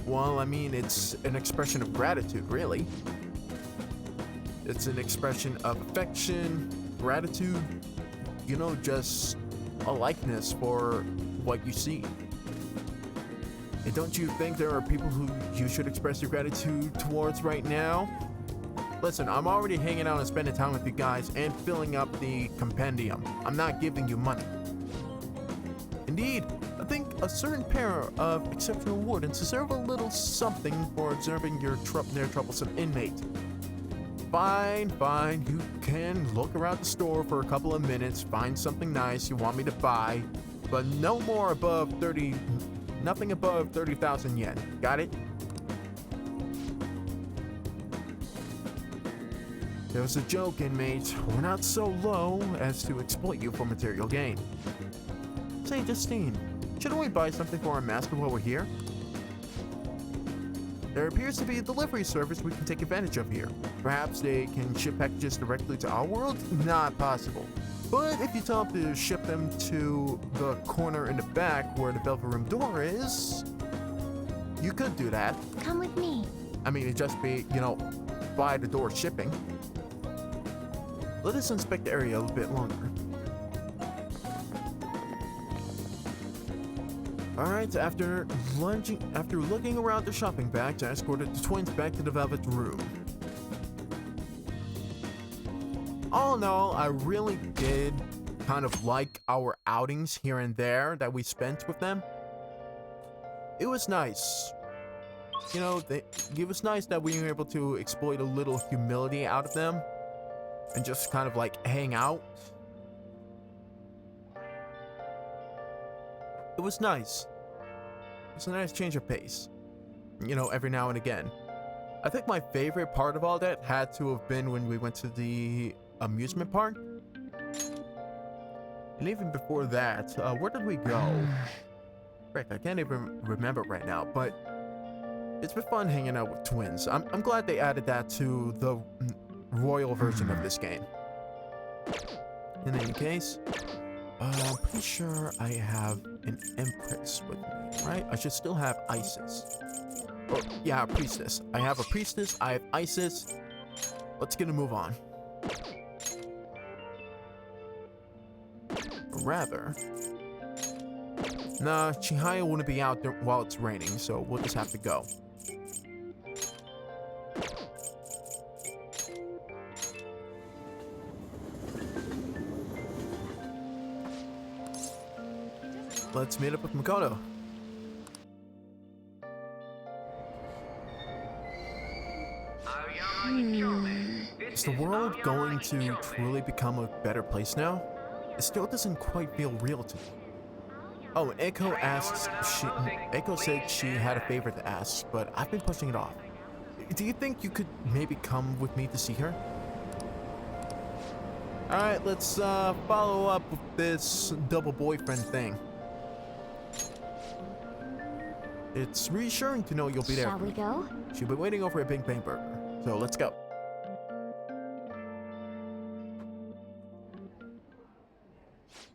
Well, I mean, it's an expression of gratitude, really. It's an expression of affection, gratitude, you know, just a likeness for what you see. And don't you think there are people who you should express your gratitude towards right now? Listen, I'm already hanging out and spending time with you guys and filling up the compendium. I'm not giving you money. Indeed, I think a certain pair of exceptional wardens deserve a little something for observing their troublesome inmate. Fine, you can look around the store for a couple of minutes, find something nice you want me to buy, but no more above nothing above 30,000 yen. Got it? There was a joke, inmate. We're not so low as to exploit you for material gain. Say, Justine, shouldn't we buy something for our master while we're here? There appears to be a delivery service we can take advantage of here. Perhaps they can ship packages directly to our world? Not possible. But if you tell them to ship them to the corner in the back where the Velvet Room door is, you could do that. Come with me. I mean, it'd just be, you know, by the door shipping. Let us inspect the area a little bit longer. Alright, after looking around the shopping bags, I escorted the twins back to the Velvet Room. All in all, I really did kind of like our outings here and there that we spent with them. It was nice. You know, it was nice that we were able to exploit a little humility out of them and just kind of like hang out. It was nice. It's a nice change of pace. You know, every now and again. I think my favorite part of all that had to have been when we went to the amusement park. And even before that, where did we go? Frick, I can't even remember right now, but It's been fun hanging out with twins. I'm glad they added that to the royal version of this game. In any case, I'm pretty sure I have an Empress with me, right? I should still have Isis. Oh, yeah, a Priestess. I have a Priestess, I have Isis. Let's get a move on. Or rather... Nah, Shiho wouldn't be out there while it's raining, so we'll just have to go. Let's meet up with Makoto. Is the world going to truly become a better place now? It still doesn't quite feel real to me. Oh, and Eiko asks, Eiko said she had a favor to ask, but I've been pushing it off. Do you think you could maybe come with me to see her? Alright, let's follow up with this double boyfriend thing. It's reassuring to know you'll be there. Shall we go? She'll be waiting over at Big Bang Burger, so let's go.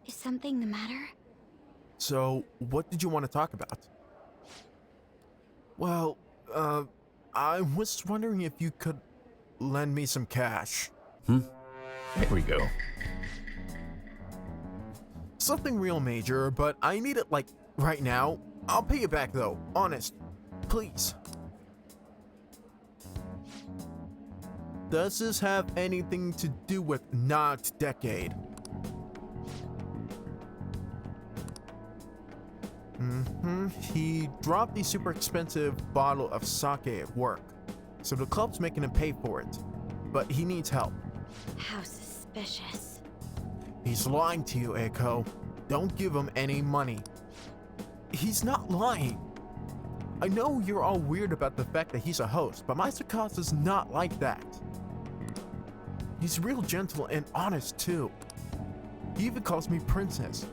Is something the matter? So, what did you want to talk about? Well, I was wondering if you could lend me some cash. Here we go. Something real major, but I need it, like, right now. I'll pay you back, though. Honest. Please. Does this have anything to do with not decade? He dropped the super expensive bottle of sake at work, so the club's making him pay for it. But he needs help. How suspicious. He's lying to you, Eiko. Don't give him any money. He's not lying. I know you're all weird about the fact that he's a host, but my Tsukasa's not like that. He's real gentle and honest too. He even calls me princess.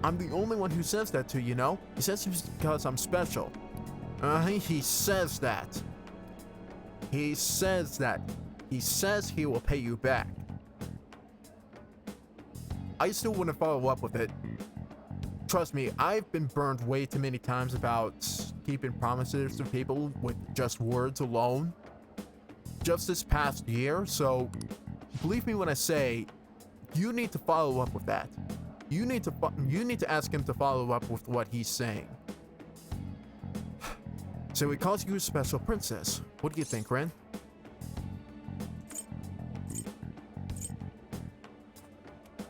I'm the only one who says that to, you know? He says it's because I'm special. He says that. He says that. He says he will pay you back. I still want to follow up with it. Trust me, I've been burned way too many times about keeping promises to people with just words alone. Just this past year, so believe me when I say, you need to follow up with that. You need to ask him to follow up with what he's saying. So he calls you a special princess. What do you think, Ren?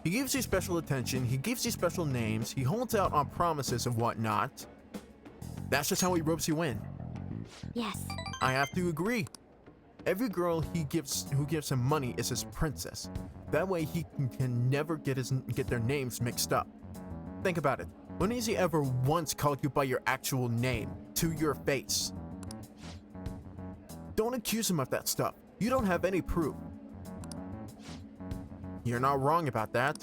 He gives you special attention, he gives you special names, he holds out on promises and whatnot. That's just how he ropes you in. Yes. I have to agree. Every girl who gives him money is his princess. That way he can never get their names mixed up. Think about it. When has he ever once called you by your actual name, to your face? Don't accuse him of that stuff. You don't have any proof. You're not wrong about that.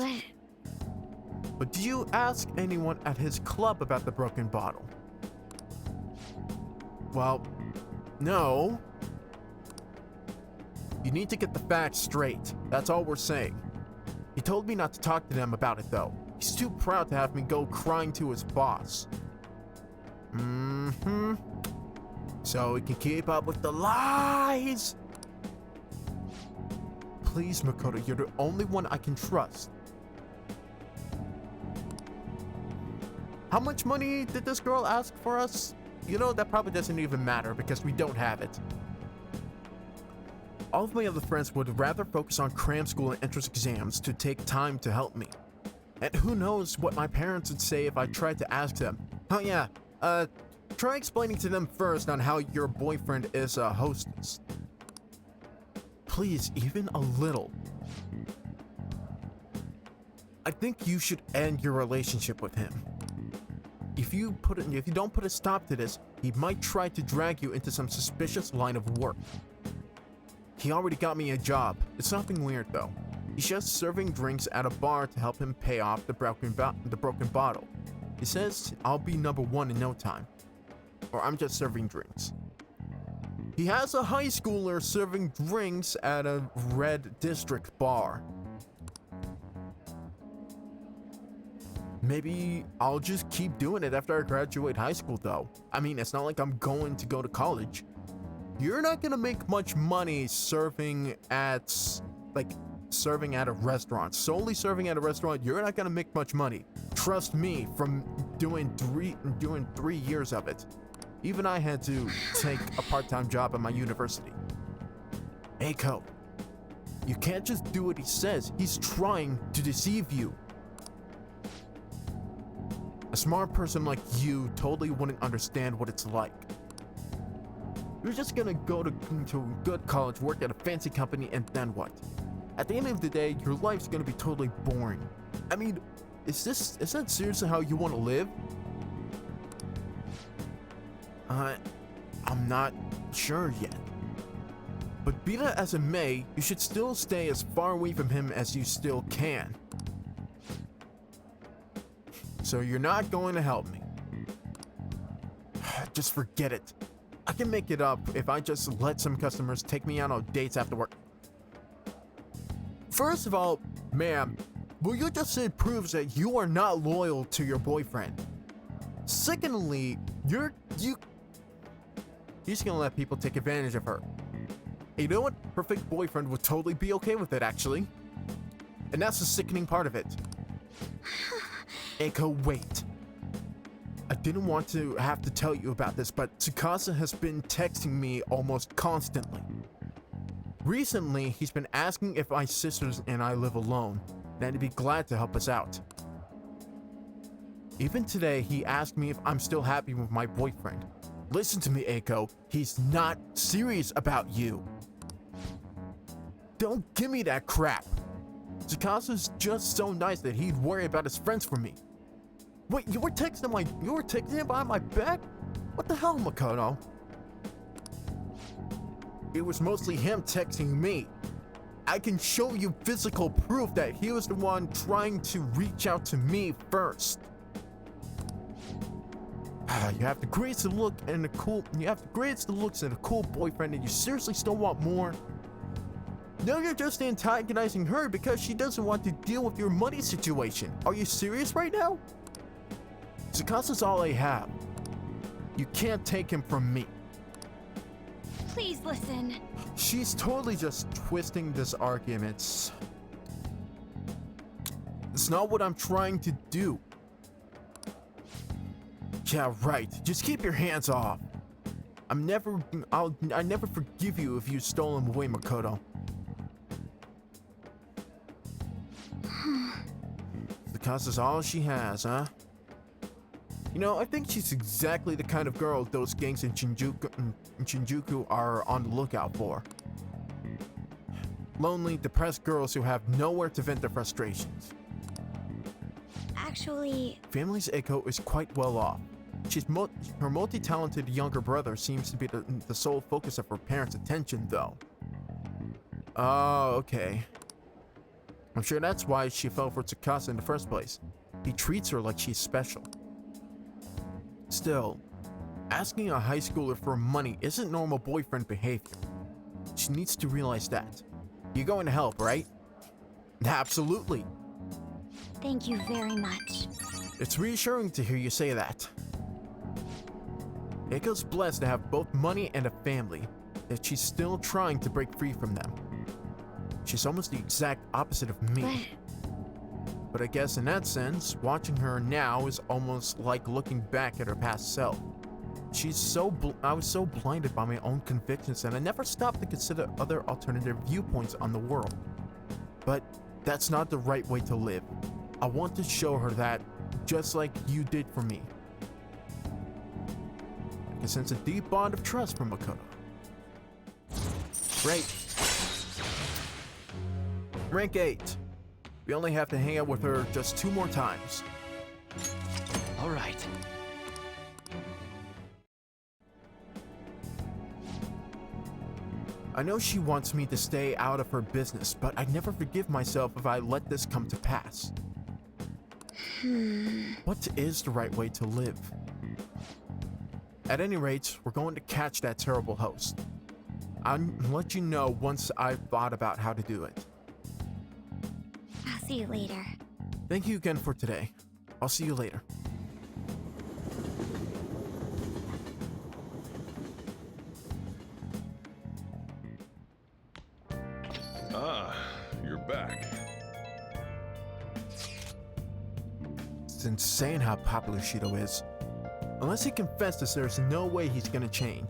But do you ask anyone at his club about the broken bottle? Well, no. You need to get the facts straight. That's all we're saying. He told me not to talk to them about it though. He's too proud to have me go crying to his boss. So he can keep up with the lies. Please, Makoto, you're the only one I can trust. How much money did this girl ask for us? You know, that probably doesn't even matter because we don't have it. All of my other friends would rather focus on cram school and entrance exams to take time to help me. And who knows what my parents would say if I tried to ask them. Oh yeah, try explaining to them first on how your boyfriend is a hostess. Please, even a little. I think you should end your relationship with him. If you don't put a stop to this, he might try to drag you into some suspicious line of work. He already got me a job. It's nothing weird though. He's just serving drinks at a bar to help him pay off the broken bottle. He says I'll be number one in no time. Or I'm just serving drinks. He has a high schooler serving drinks at a red district bar. Maybe I'll just keep doing it after I graduate high school though. I mean, it's not like I'm going to go to college. You're not gonna make much money serving at a restaurant. Solely serving at a restaurant, you're not gonna make much money. Trust me, from doing 3 years of it. Even I had to take a part-time job at my university. Eiko, you can't just do what he says. He's trying to deceive you. A smart person like you totally wouldn't understand what it's like. You're just gonna go to a good college, work at a fancy company, and then what? At the end of the day, your life's gonna be totally boring. I mean, is that seriously how you want to live? I'm not sure yet. But be that as it may, you should still stay as far away from him as you still can. So you're not going to help me. Just forget it. I can make it up if I just let some customers take me out on dates after work. First of all, ma'am, what you just said proves that you are not loyal to your boyfriend. Secondly, you're just gonna let people take advantage of her. You know what? Perfect boyfriend would totally be okay with it, actually. And that's the sickening part of it. Eiko, wait. I didn't want to have to tell you about this, but Tsukasa has been texting me almost constantly. Recently, he's been asking if my sisters and I live alone, and he'd be glad to help us out. Even today, he asked me if I'm still happy with my boyfriend. Listen to me, Eiko. He's not serious about you. Don't give me that crap. Tsukasa's just so nice that he'd worry about his friends for me. Wait, you were texting him behind my back? What the hell, Makoto? It was mostly him texting me. I can show you physical proof that he was the one trying to reach out to me first. You have the grades, the looks, and a cool boyfriend, and you seriously still want more? No, you're just antagonizing her because she doesn't want to deal with your money situation. Are you serious right now? Tsukasa's all I have. You can't take him from me. Please listen. She's totally just twisting this argument. It's not what I'm trying to do. Yeah, right. Just keep your hands off. I never forgive you if you stole him away, Makoto. Tsukasa all she has, huh? You know, I think she's exactly the kind of girl those gangs in Shinjuku are on the lookout for. Lonely, depressed girls who have nowhere to vent their frustrations. Actually, Family's Eiko is quite well off. Her multi-talented younger brother seems to be the sole focus of her parents' attention, though. Oh, okay. I'm sure that's why she fell for Tsukasa in the first place. He treats her like she's special. Still, asking a high schooler for money isn't normal boyfriend behavior. She needs to realize that. You're going to help, right? Absolutely. thank you very much. It's reassuring to hear you say that. Eiko's blessed to have both money and a family, yet she's still trying to break free from them. She's almost the exact opposite of me. But I guess in that sense, watching her now is almost like looking back at her past self. I was so blinded by my own convictions that I never stopped to consider other alternative viewpoints on the world. But that's not the right way to live. I want to show her that, just like you did for me. I can sense a deep bond of trust from Makoto. Great. Rank 8. We only have to hang out with her just 2 more times. All right. I know she wants me to stay out of her business, but I'd never forgive myself if I let this come to pass. What is the right way to live? At any rate, we're going to catch that terrible host. I'll let you know once I've thought about how to do it. I'll see you later. Thank you again for today. I'll see you later. Ah, you're back. It's insane how popular Shiho is. Unless he confesses, there's no way he's gonna change.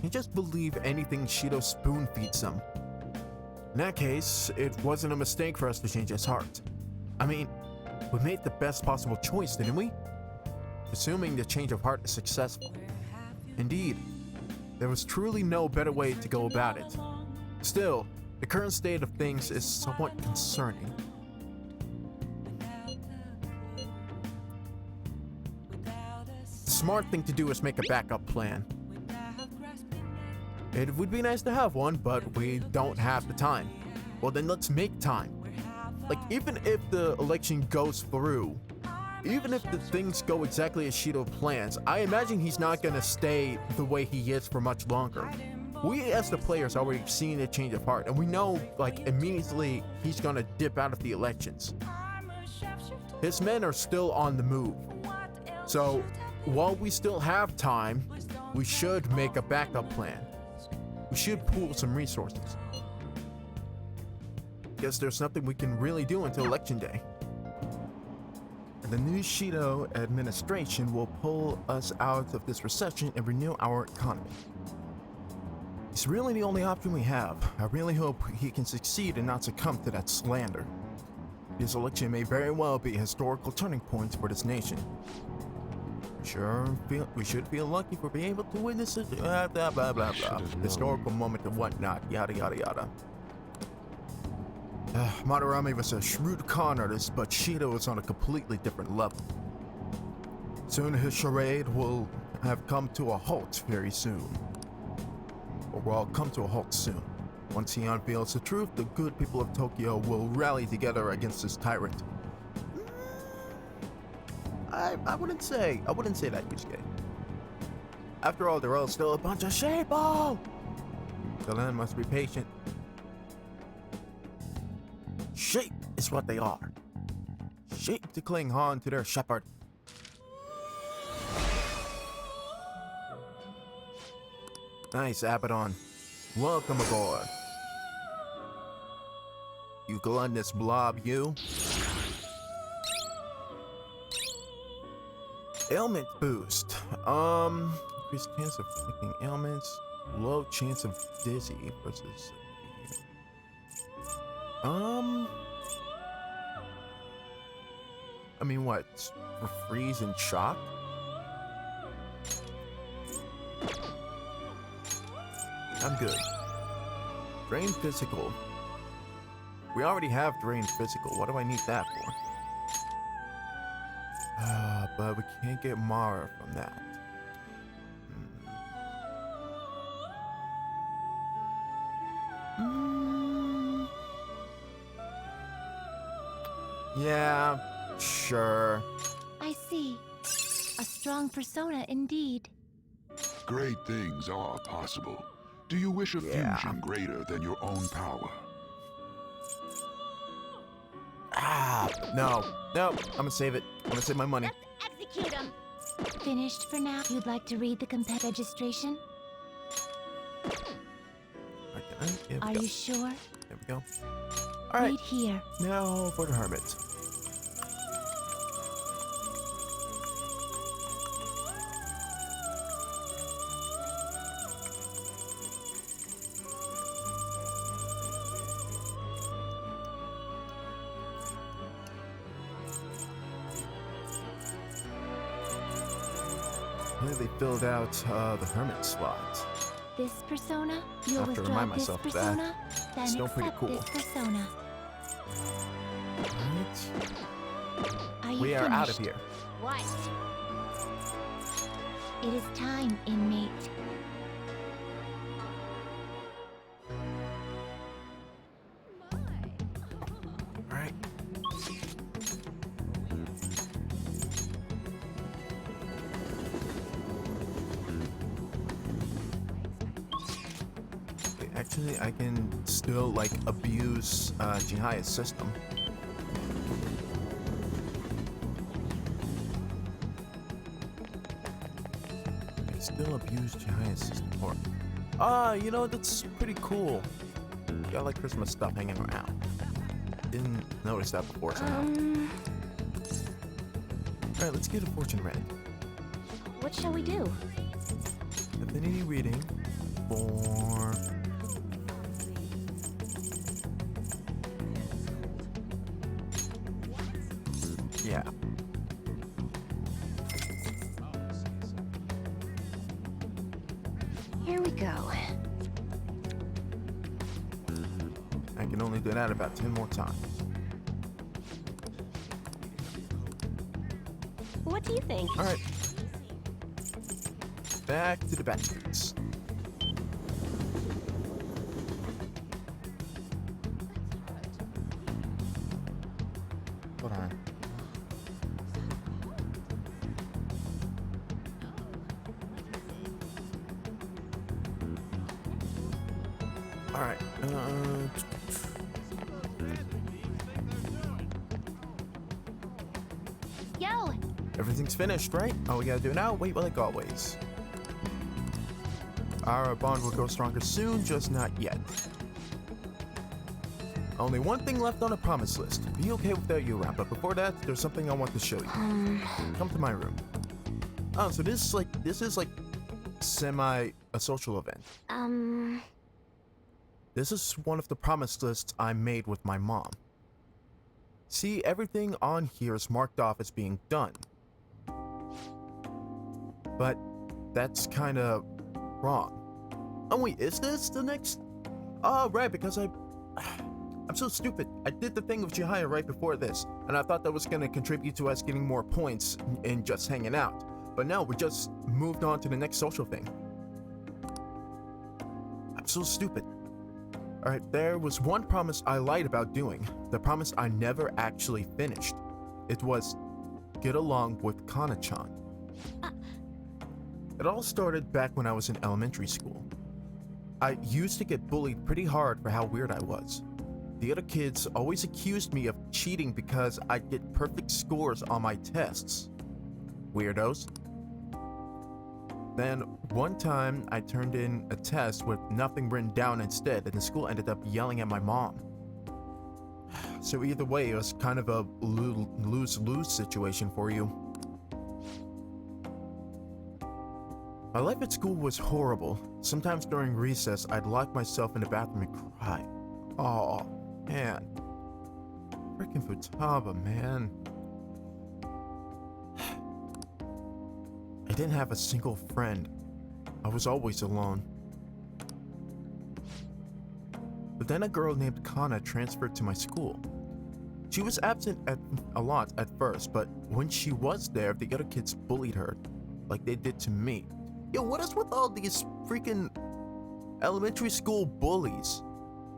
He just believe anything Shiho spoon feeds him. In that case, it wasn't a mistake for us to change his heart. I mean, we made the best possible choice, didn't we? Assuming the change of heart is successful. Indeed, there was truly no better way to go about it. Still, the current state of things is somewhat concerning. The smart thing to do is make a backup plan. It would be nice to have one, but we don't have the time. Well, then let's make time. Like, even if the election goes through, even if the things go exactly as Shiho plans, I imagine he's not gonna stay the way he is for much longer. We as the players already seen a change of heart, and we know, like, immediately he's gonna dip out of the elections. His men are still on the move. So, while we still have time, we should make a backup plan. We should pool some resources. Guess there's nothing we can really do until election day. The new Shiho administration will pull us out of this recession and renew our economy. It's really the only option we have. I really hope he can succeed and not succumb to that slander. This election may very well be a historical turning point for this nation. We should feel lucky for being able to witness it. Blah, blah, blah, blah. Historical moment and whatnot. Yada, yada, yada. Madarame was a shrewd con artist, but Shiho is on a completely different level. Soon his charade will have come to a halt very soon. Or will come to a halt soon. Once he unveils the truth, the good people of Tokyo will rally together against this tyrant. I wouldn't say that, Yusuke. After all, they're all still a bunch of sheeple! The land must be patient. Sheep is what they are. Sheep to cling on to their shepherd. Nice, Abaddon. Welcome aboard. You gluttonous blob, you. Ailment boost. Increased chance of afflicting ailments. Low chance of dizzy versus. I mean, what? For freeze and shock? I'm good. Drain physical. We already have drain physical. What do I need that for? But we can't get Mara from that. Yeah, sure. I see. A strong persona indeed. Great things are possible. Do you wish a fusion greater than your own power? No. I'm gonna save it. I'm gonna save my money. Let's execute him. Finished for now. You'd like to read the compet registration? Okay, Are you sure? There we go. All right. Right here. Now for the hermit. They filled out the hermit slot. This persona? You'll I have to withdraw remind this myself of that. persona? Then Still pretty accept cool. this persona. Right. Are you We are out of finished? here. What? It is time, inmate. All right. unfortunately, I can still, like, abuse Jihaya's system. I can still abuse Jihaya's system. Or, you know, that's pretty cool. Got, like, Christmas stuff hanging around. Didn't notice that before somehow. Alright, let's get a fortune read. What shall we do? Affinity reading for... Yeah. Here we go. I can only do that about 10 more times. What do you think? Alright. Back to the back streets. Hold on. Alright. Yo! Everything's finished, right? All we gotta do now, wait like always. Our bond will grow stronger soon, just not yet. Only one thing left on the promise list. Be okay without you around, but before that, there's something I want to show you. Come to my room. Oh, so this is like semi a social event. This is one of the promise lists I made with my mom. See, everything on here is marked off as being done. But that's kind of wrong. Oh wait, is this the next? Oh right, because I'm so stupid. I did the thing with Chihaya right before this, and I thought that was gonna contribute to us getting more points in just hanging out. But no, we just moved on to the next social thing. I'm so stupid. Alright, there was one promise I lied about doing. The promise I never actually finished. It was get along with Kana-chan. It all started back when I was in elementary school. I used to get bullied pretty hard for how weird I was. The other kids always accused me of cheating because I'd get perfect scores on my tests. Weirdos. Then, one time, I turned in a test with nothing written down instead, and the school ended up yelling at my mom. So either way, it was kind of a lose-lose situation for you. My life at school was horrible. Sometimes during recess, I'd lock myself in the bathroom and cry. Oh, man. Freaking Futaba, man. I didn't have a single friend. I was always alone. But then a girl named Kana transferred to my school. She was absent a lot at first, but when she was there, the other kids bullied her, like they did to me. Yo, what is with all these freaking elementary school bullies?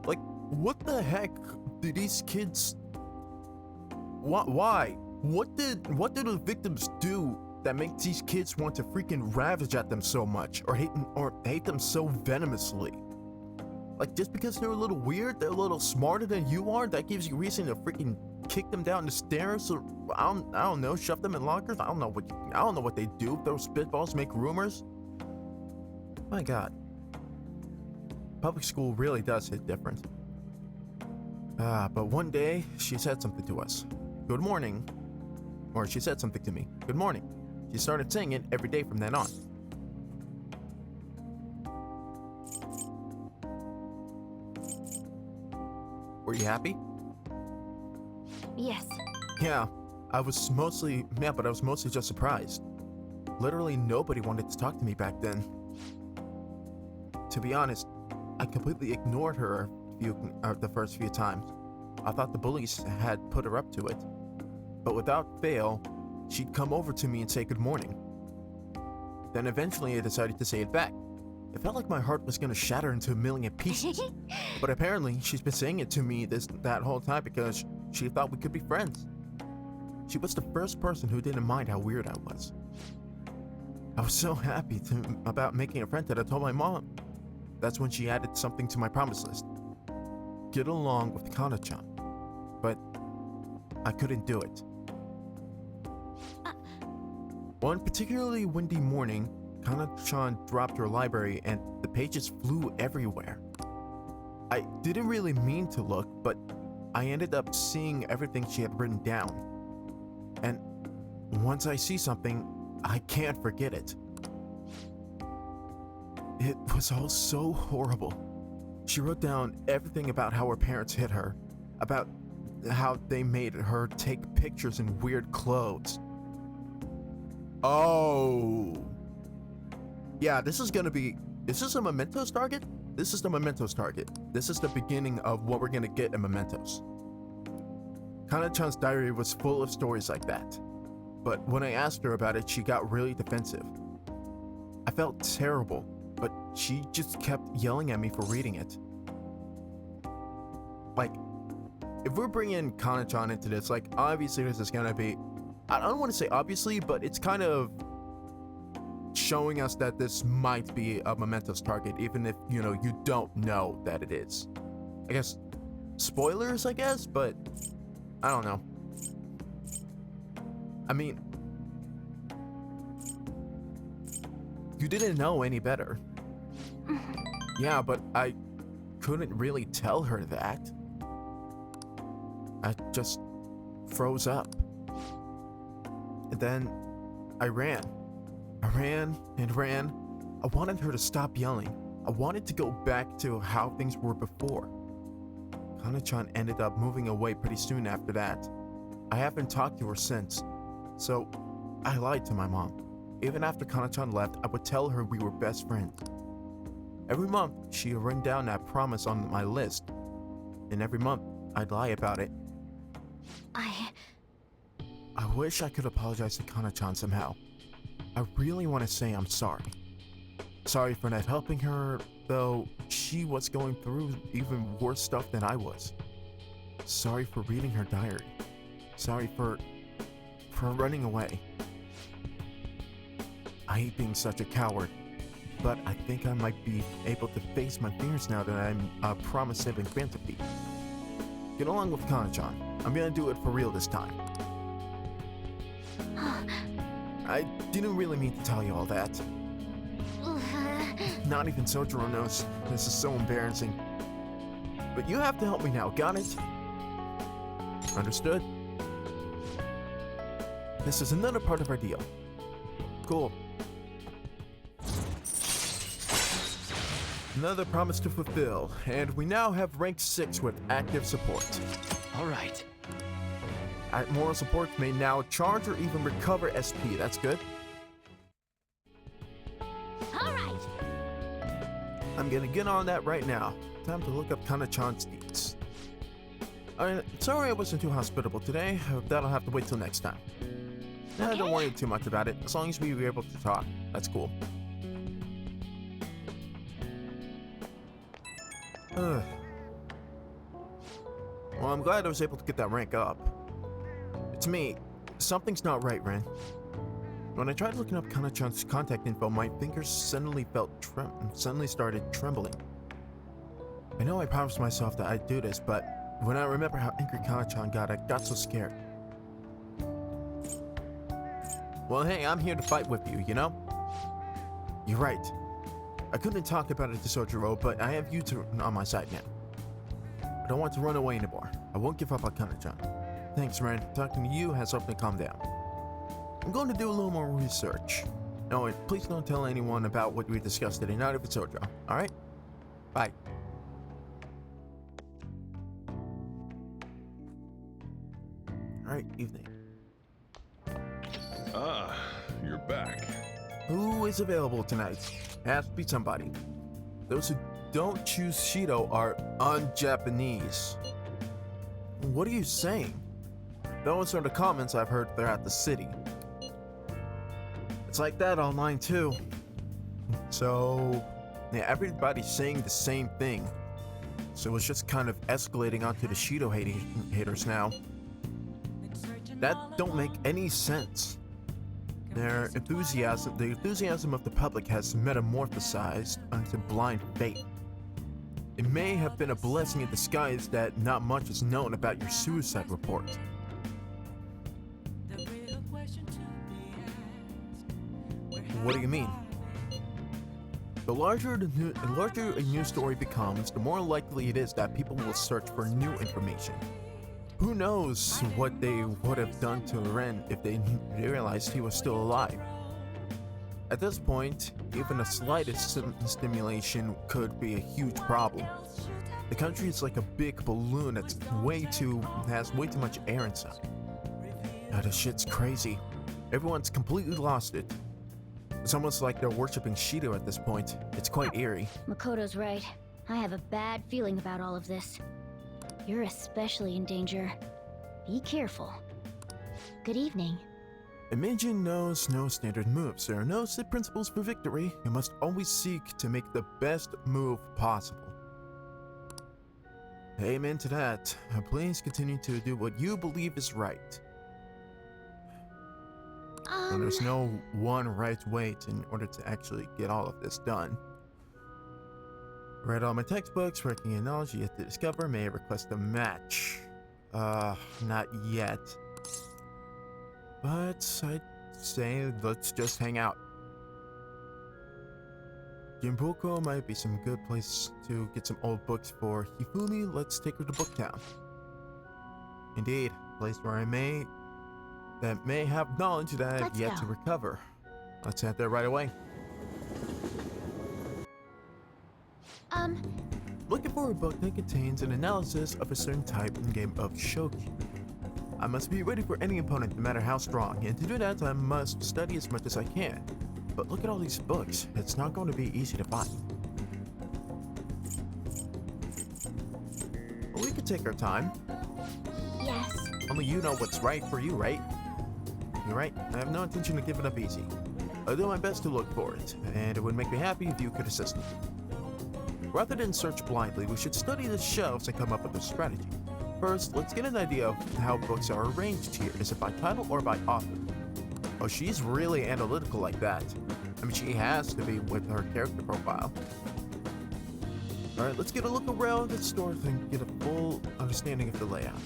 Like, what the heck do these kids... Why? What did the victims do that makes these kids want to freaking ravage at them so much, or hate them so venomously? Like, just because they're a little weird, they're a little smarter than you are, that gives you reason to freaking kick them down the stairs, or I don't know, shove them in lockers. I don't know what they do. Throw spitballs, make rumors. My God, public school really does hit different. But one day she said something to us. Good morning, or she said something to me. Good morning. She started saying it every day from then on. Were you happy? Yes. Yeah, but I was mostly just surprised. Literally nobody wanted to talk to me back then. To be honest, I completely ignored her the first few times. I thought the bullies had put her up to it. But without fail, she'd come over to me and say good morning. Then eventually I decided to say it back. It felt like my heart was gonna shatter into a million pieces. But apparently, she's been saying it to me that whole time because she thought we could be friends. She was the first person who didn't mind how weird I was. I was so happy about making a friend that I told my mom that's when she added something to my promise list. Get along with Kana-chan. But I couldn't do it. One particularly windy morning, Kana-chan dropped her library and the pages flew everywhere. I didn't really mean to look, but I ended up seeing everything she had written down. And once I see something, I can't forget it. It was all so horrible. She wrote down everything about how her parents hit her, about how they made her take pictures in weird clothes. Oh. Yeah, this is a Mementos target? This is the Mementos target. This is the beginning of what we're gonna get in Mementos. Kana-chan's diary was full of stories like that. But when I asked her about it, she got really defensive. I felt terrible, but she just kept yelling at me for reading it. Like, if we're bringing Kana-chan into this, like, obviously this is gonna be, I don't want to say obviously, but it's kind of showing us that this might be a Mementos target, even if, you know, you don't know that it is. I guess, spoilers, I guess, but I don't know. I mean, you didn't know any better. Yeah, but I couldn't really tell her that. I just froze up. And then I ran. I ran and ran. I wanted her to stop yelling. I wanted to go back to how things were before. Kana-chan ended up moving away pretty soon after that. I haven't talked to her since, so I lied to my mom. Even after Kana-chan left, I would tell her we were best friends. Every month, she would run down that promise on my list, and every month, I'd lie about it. I wish I could apologize to Kana-chan somehow. I really want to say I'm sorry. Sorry for not helping her, though she was going through even worse stuff than I was. Sorry for reading her diary. Sorry for running away. I hate being such a coward, but I think I might be able to face my fears now that I'm promised having granted me. Get along with Kana-chan. I'm gonna do it for real this time. I didn't really mean to tell you all that. Not even Sojiro knows. This is so embarrassing. But you have to help me now, got it? Understood? This is another part of our deal. Cool. Another promise to fulfill, and we now have rank 6 with active support. All right. Moral support may now charge or even recover SP. That's good. Alright! I'm gonna get on that right now. Time to look up Kana-chan's deeds. Sorry I wasn't too hospitable today. That'll have to wait till next time. Nah, don't worry too much about it. As long as we were able to talk, that's cool. Well, I'm glad I was able to get that rank up. It's me. Something's not right, Ren. When I tried looking up Kana-chan's contact info, my fingers suddenly started trembling. I know I promised myself that I'd do this, but when I remember how angry Kana-chan got, I got so scared. Well, hey, I'm here to fight with you, you know? You're right. I couldn't talk about it to Sojiro, but I have you on my side now. I don't want to run away anymore. I won't give up on Kana-chan. Thanks, Ren. Talking to you has helped me calm down. I'm going to do a little more research. No, and please don't tell anyone about what we discussed today, not if it's Sojiro, alright? Bye. Alright, evening. Ah, you're back. Who is available tonight? Has to be somebody. Those who don't choose Shiho are un-Japanese. What are you saying? Those are the comments I've heard throughout the city. It's like that online too. So, yeah, everybody's saying the same thing. So it's just kind of escalating onto the Shiho haters now. That don't make any sense. The enthusiasm of the public has metamorphosized into blind faith. It may have been a blessing in disguise that not much is known about your suicide report. What do you mean? The larger a news story becomes, the more likely it is that people will search for new information. Who knows what they would have done to Ren if they realized he was still alive. At this point, even the slightest stimulation could be a huge problem. The country is like a big balloon that's has way too much air inside. Now this shit's crazy. Everyone's completely lost it. It's almost like they're worshipping Shiho at this point. It's quite eerie. Makoto's right. I have a bad feeling about all of this. You're especially in danger. Be careful. Good evening. Imagine knows no standard moves. There are no set principles for victory. You must always seek to make the best move possible. Amen to that. Please continue to do what you believe is right. And there's no one right way in order to actually get all of this done. Read all my textbooks, working knowledge yet to discover. May I request a match? Not yet. But I'd say let's just hang out. Gimboko might be some good place to get some old books for Hifumi. Let's take her to Booktown. Indeed, a place where I may have knowledge that I've yet to recover. Let's head there right away. Looking for a book that contains an analysis of a certain type in game of shogi. I must be ready for any opponent, no matter how strong, and to do that I must study as much as I can. But look at all these books, it's not going to be easy to find. We could take our time. Yes. Only you know what's right for you, right? You're right, I have no intention of giving up easy. I'll do my best to look for it, and it would make me happy if you could assist me. Rather than search blindly, we should study the shelves and come up with a strategy. First, let's get an idea of how books are arranged here. Is it by title or by author? Oh, she's really analytical like that. I mean, she has to be with her character profile. Alright, let's get a look around the store and get a full understanding of the layout.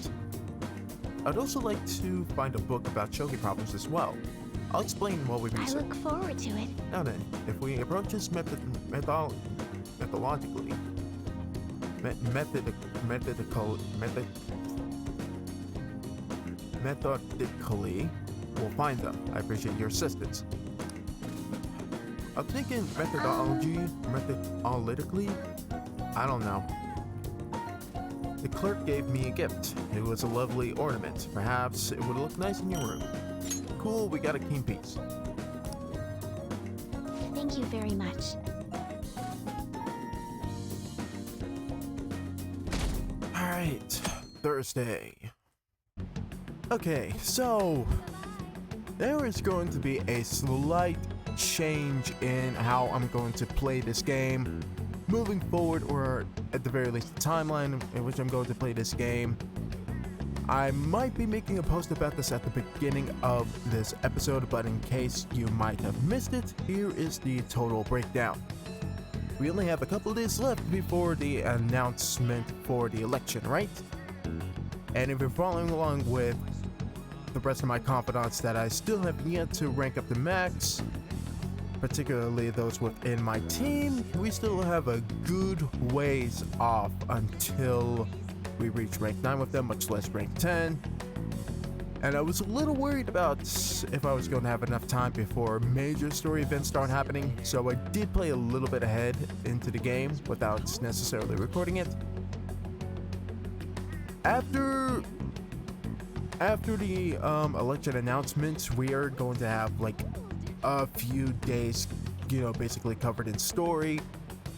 I'd also like to find a book about shogi problems as well. I'll explain what we research. I look forward to it. Now then, if we approach this methodologically, we'll find them. I appreciate your assistance. I'm thinking methodologically, I don't know. The clerk gave me a gift. It was a lovely ornament. Perhaps it would look nice in your room. Cool, we got a keen piece. Thank you very much. Alright, Thursday. Okay, so there is going to be a slight change in how I'm going to play this game moving forward, or at the very least the timeline in which I'm going to play this game. I might be making a post about this at the beginning of this episode, but in case you might have missed it, here is the total breakdown. We only have a couple of days left before the announcement for the election, right? And if you're following along with the rest of my confidants that I still have yet to rank up to max, particularly those within my team, we still have a good ways off until we reach rank 9 with them, much less rank 10. And I was a little worried about if I was going to have enough time before major story events start happening, so I did play a little bit ahead into the game without necessarily recording it. After the election announcements, we are going to have like a few days, you know, basically covered in story.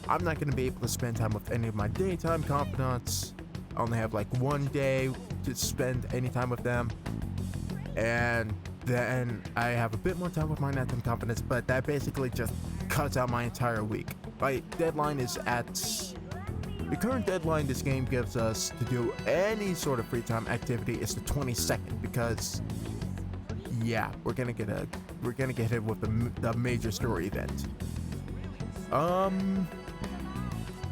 I'm not going to be able to spend time with any of my daytime confidants. I only have like one day to spend any time with them, and then I have a bit more time with my nighttime confidants, but that basically just cuts out my entire week. My deadline is the current deadline this game gives us to do any sort of free time activity is the 22nd, because yeah, we're gonna get hit with the major story event.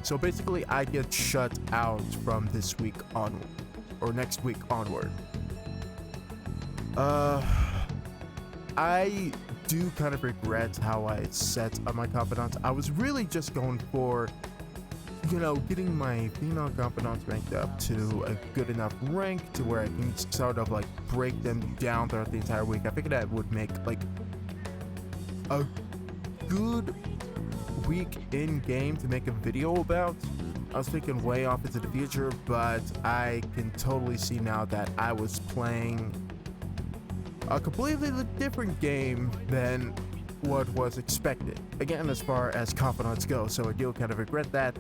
So basically, I get shut out from this week onward, or next week onward. I do kind of regret how I set up my confidants. I was really just going for, you know, getting my female confidants ranked up to a good enough rank to where I can sort of like break them down throughout the entire week. I figured that would make like a good week in game to make a video about. I was thinking way off into the future, but I can totally see now that I was playing a completely different game than what was expected. Again, as far as confidants go, so I do kind of regret that.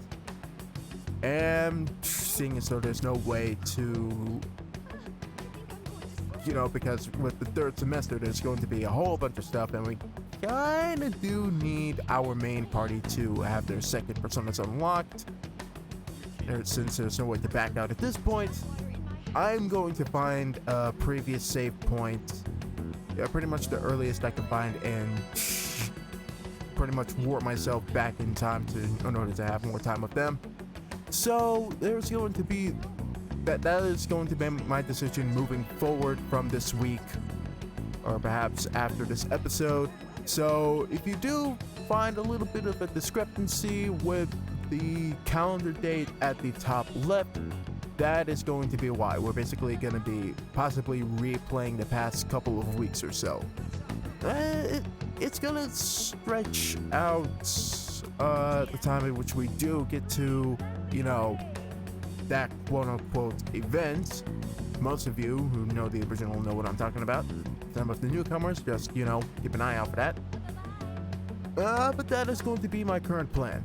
And seeing as though there's no way to, you know, because with the third semester there's going to be a whole bunch of stuff, and we kind of do need our main party to have their second personas unlocked. Since there's no way to back out at this point, I'm going to find a previous save point, pretty much the earliest I can find, and pretty much warp myself back in time in order to have more time with them. So there's going to be that is going to be my decision moving forward from this week, or perhaps after this episode. So if you do find a little bit of a discrepancy with the calendar date at the top left, that is going to be why. We're basically going to be possibly replaying the past couple of weeks or so. It's going to stretch out the time in which we do get to, you know, that quote-unquote event. Most of you who know the original know what I'm talking about. Some of the newcomers, just, you know, keep an eye out for that. But that is going to be my current plan.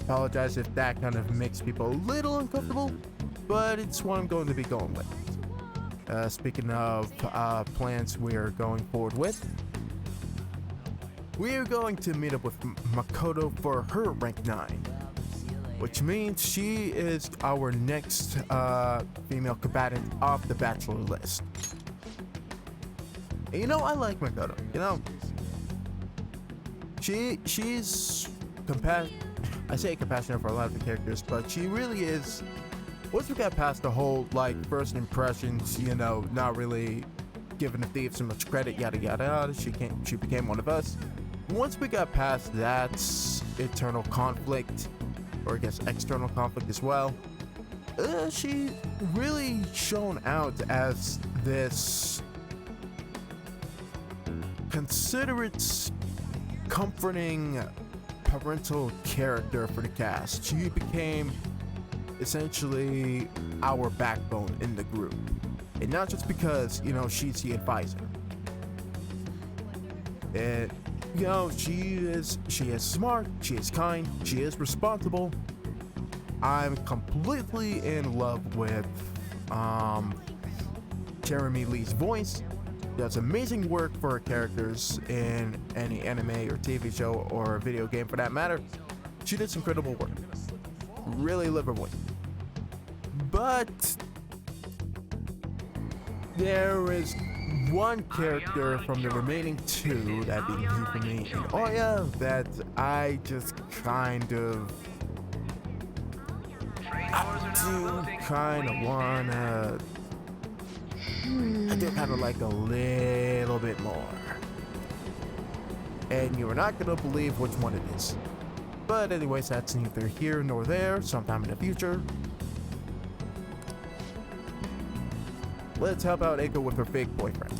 Apologize if that kind of makes people a little uncomfortable, but it's what I'm going to be going with. Speaking of plans we are going forward with, we are going to meet up with Makoto for her rank 9, which means she is our next female combatant off the bachelor list. And you know, I like Makoto. You know, she's I say compassionate for a lot of the characters, but she really is. Once we got past the whole like first impressions, you know, not really giving the thief so much credit, yada yada yada, she became one of us. Once we got past that internal conflict, or I guess external conflict as well, she really shone out as this considerate, comforting parental character for the cast. She became essentially our backbone in the group, and not just because, you know, she's the advisor. And you know, she is smart, she is kind, she is responsible. I'm completely in love with Jeremy Lee's voice. Does amazing work for her characters in any anime or TV show or video game for that matter. She did some incredible work. Really love her voice. But there is one character from the remaining two, that being Hifumi and Oya, that I just kind of wanna I do kind of like a little bit more. And you're not gonna believe which one it is. But anyways, that's neither here nor there. Sometime in the future, let's help out Eiko with her fake boyfriend.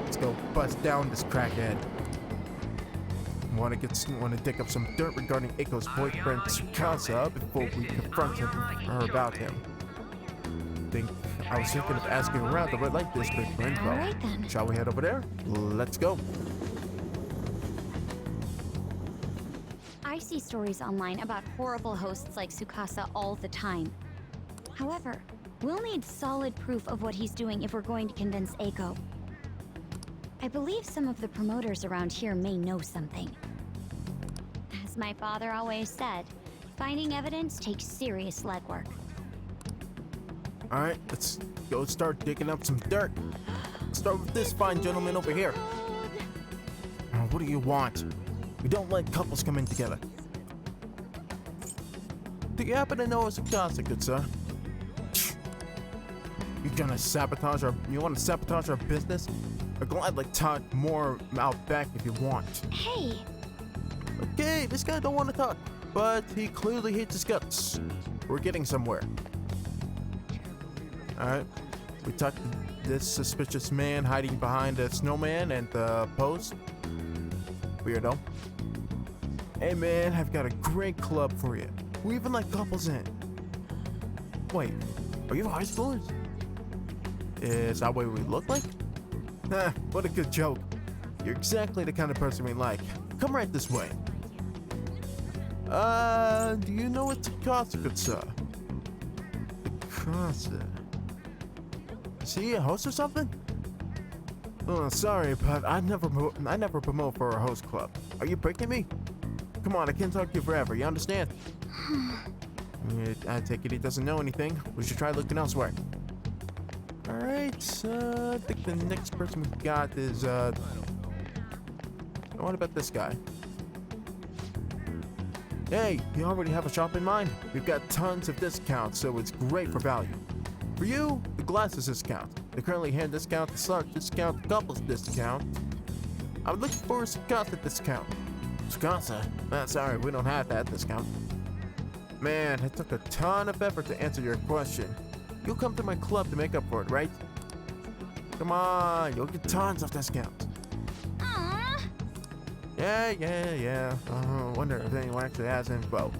Let's go bust down this crackhead. Want to dig up some dirt regarding Eiko's boyfriend Tsukasa before we confront her about him. I was thinking of asking around the red light district for info. All right, then. Shall we head over there? Let's go. I see stories online about horrible hosts like Tsukasa all the time. However, we'll need solid proof of what he's doing if we're going to convince Eiko. I believe some of the promoters around here may know something. As my father always said, finding evidence takes serious legwork. Alright, let's go start digging up some dirt. Let's start with this fine gentleman over here. What do you want? We don't let couples come in together. Do you happen to know a Tsukasa, good sir? You want to sabotage our business? I'd gladly talk more out back if you want. Hey, Okay, this guy don't want to talk, but he clearly hates his guts. We're getting somewhere. Alright, we talked to this suspicious man hiding behind a snowman and the post. Weirdo. Hey man, I've got a great club for you. We even let couples in. Wait, are you high schoolers? Is that what we look like? Huh, what a good joke. You're exactly the kind of person we like. Come right this way. Do you know what Tsukasa could say? Tsukasa. Is he a host or something? Oh, sorry, but I never promote for a host club. Are you breaking me? Come on, I can't talk to you forever, you understand? I take it he doesn't know anything. We should try looking elsewhere. Alright, I think the next person we got is, what about this guy? Hey, you already have a shop in mind? We've got tons of discounts, so it's great for value. For you, the glasses discount. They currently hand discount, the slot discount, the couples discount. I'm looking for a Tsukasa discount. Tsukasa? Sorry, we don't have that discount. Man, it took a ton of effort to answer your question. You'll come to my club to make up for it, right? Come on, you'll get tons of discounts. aww. Yeah. Wonder if anyone actually has info.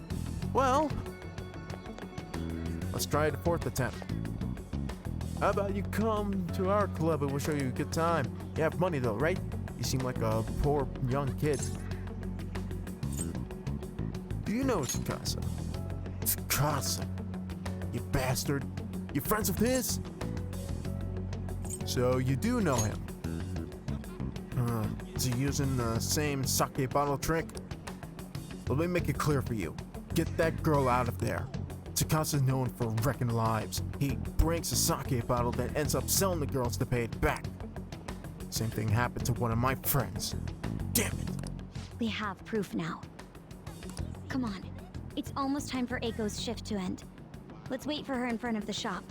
Well, let's try the fourth attempt. How about you come to our club and we'll show you a good time. You have money though, right? You seem like a poor young kid. Do you know Tsukasa? Tsukasa? You bastard. You friends with his? So you do know him. Is he using the same sake bottle trick? Let me make it clear for you. Get that girl out of there. Tsukasa's known for wrecking lives. He breaks a sake bottle then ends up selling the girls to pay it back. Same thing happened to one of my friends. Damn it. We have proof now. Come on. It's almost time for Eiko's shift to end. Let's wait for her in front of the shop.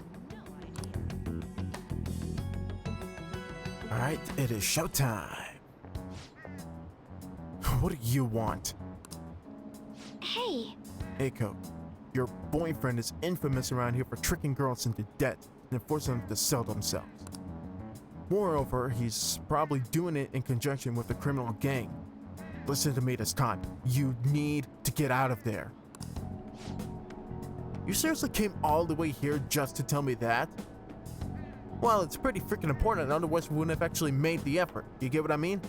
Alright, it is showtime. What do you want? Hey, Eiko, your boyfriend is infamous around here for tricking girls into debt and forcing them to sell themselves. Moreover, he's probably doing it in conjunction with a criminal gang. Listen to me this time. You need to get out of there. You seriously came all the way here just to tell me that? Well, it's pretty freaking important, otherwise we wouldn't have actually made the effort. You get what I mean?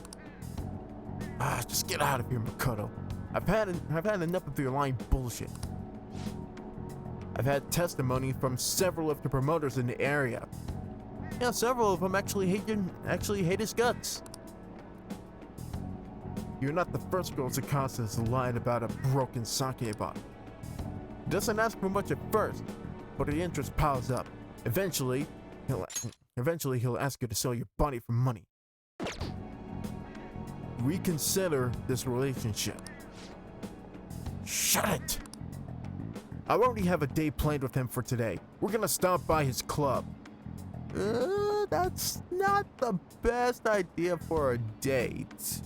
Just get out of here, Makoto. I've had enough of your lying bullshit. I've had testimony from several of the promoters in the area. Yeah, several of them actually hate his guts. You're not the first girl Tsukasa has lied about a broken sake bottle. He doesn't ask for much at first, but the interest piles up. Eventually, he'll ask you to sell your body for money. Reconsider this relationship. Shut it! I already have a date planned with him for today. We're gonna stop by his club. That's not the best idea for a date.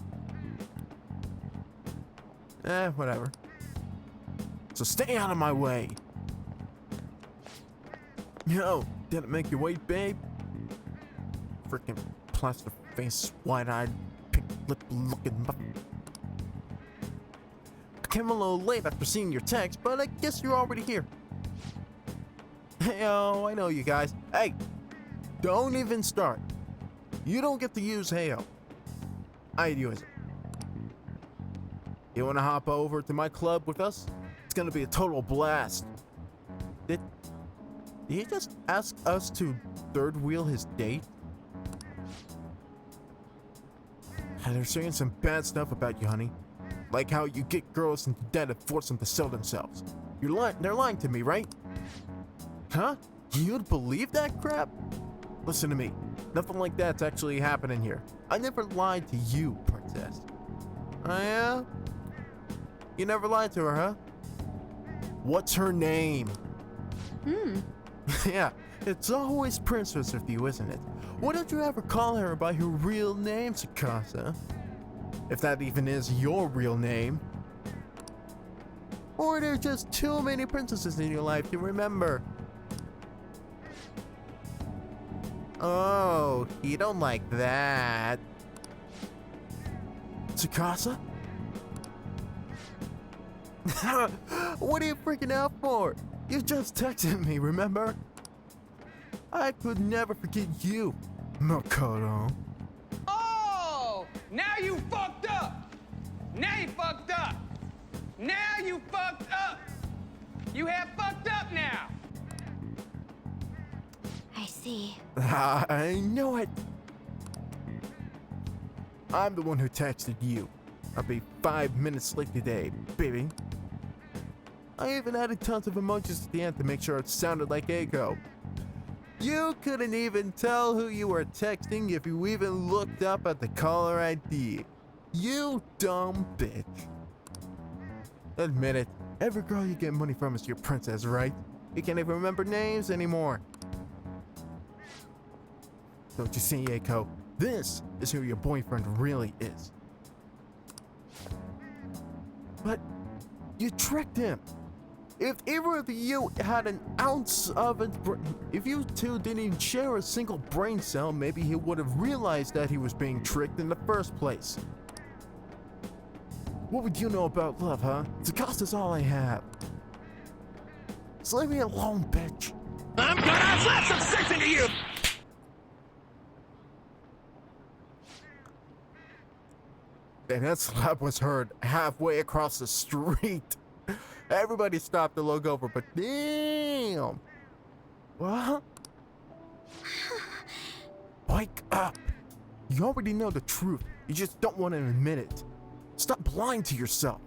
Whatever. So stay out of my way. Yo, did it make you wait, babe? Freaking plaster face, wide-eyed, pink lip looking muffin. I came a little late after seeing your text, but I guess you're already here. Hey, I know you guys. Hey, don't even start. You don't get to use Heyo. I use it. You wanna hop over to my club with us? It's gonna be a total blast. Did he just ask us to third wheel his date? They're saying some bad stuff about you, honey. Like how you get girls into debt and force them to sell themselves. They're lying to me, right? Huh? You'd believe that crap? Listen to me. Nothing like that's actually happening here. I never lied to you, princess. Oh yeah? You never lied to her, huh? What's her name? Yeah, it's always princess with you, isn't it? Why don't you ever call her by her real name, Tsukasa? If that even is your real name. Or are there just too many princesses in your life to remember? Oh, you don't like that. Tsukasa? What are you freaking out for? You just texted me, remember? I could never forget you, Makoto. Oh! Now you fucked up! Now you fucked up! Now you fucked up! You have fucked up now! I see. I know it. I'm the one who texted you. I'll be 5 minutes late today, baby. I even added tons of emojis at the end to make sure it sounded like Eiko. You couldn't even tell who you were texting if you even looked up at the caller ID. You dumb bitch. Admit it, every girl you get money from is your princess, right? You can't even remember names anymore. Don't you see, Eiko? This is who your boyfriend really is. But you tricked him. If either of you had an ounce of it, if you two didn't even share a single brain cell, maybe he would have realized that he was being tricked in the first place. What would you know about love, huh? Tsukasa's all I have. So leave me alone, bitch. I'm gonna slap some sense into you! And that slap was heard halfway across the street. Everybody stopped to look over, but damn! What? Wake up! You already know the truth. You just don't want to admit it. Stop lying to yourself.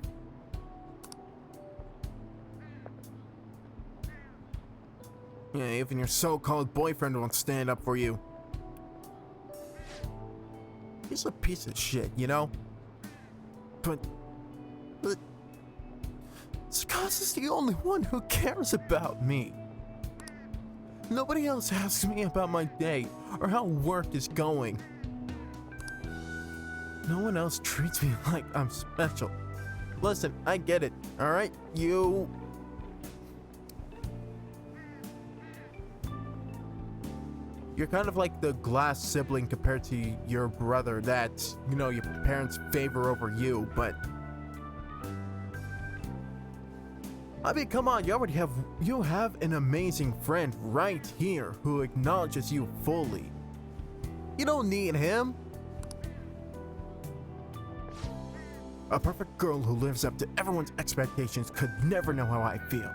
Yeah, even your so-called boyfriend won't stand up for you. He's a piece of shit, you know? But Tsukasa's the only one who cares about me. Nobody else asks me about my day or how work is going. No one else treats me like I'm special. Listen, I get it, alright? You're kind of like the glass sibling compared to your brother that, you know, your parents favor over you, but I mean, come on, you have an amazing friend right here who acknowledges you fully. You don't need him. A perfect girl who lives up to everyone's expectations could never know how I feel.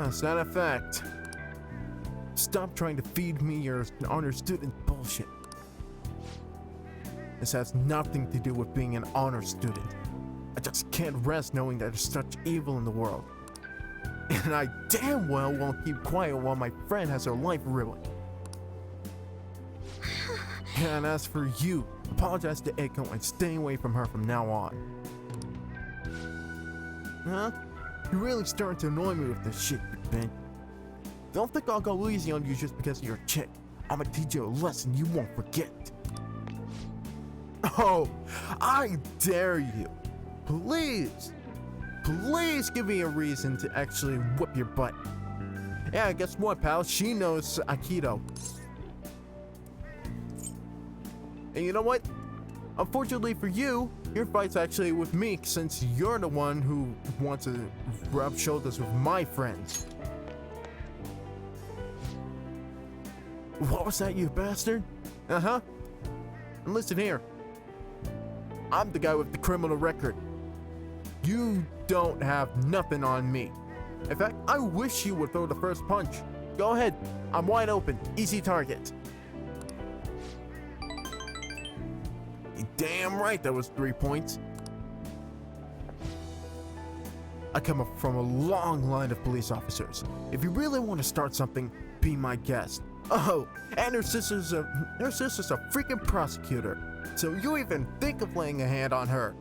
It's not a fact. Stop trying to feed me your honor student bullshit. This has nothing to do with being an honor student. I just can't rest knowing that there's such evil in the world. And I damn well won't keep quiet while my friend has her life ruined. And as for you, apologize to Eiko and stay away from her from now on. Huh? You're really starting to annoy me with this shit, Ben. Don't think I'll go easy on you just because you're a chick. I'm gonna teach you a lesson you won't forget. Oh, I dare you. Please give me a reason to actually whip your butt. Yeah, guess what, pal? She knows Aikido. And you know what? Unfortunately for you, your fight's actually with me since you're the one who wants to rub shoulders with my friends. What was that, you bastard? Uh-huh. And listen here. I'm the guy with the criminal record. You don't have nothing on me. In fact, I wish you would throw the first punch. Go ahead. I'm wide open. Easy target. You're damn right that was 3 points. I come up from a long line of police officers. If you really want to start something, be my guest. Oh, and her sister's a freaking prosecutor. So you even think of laying a hand on her?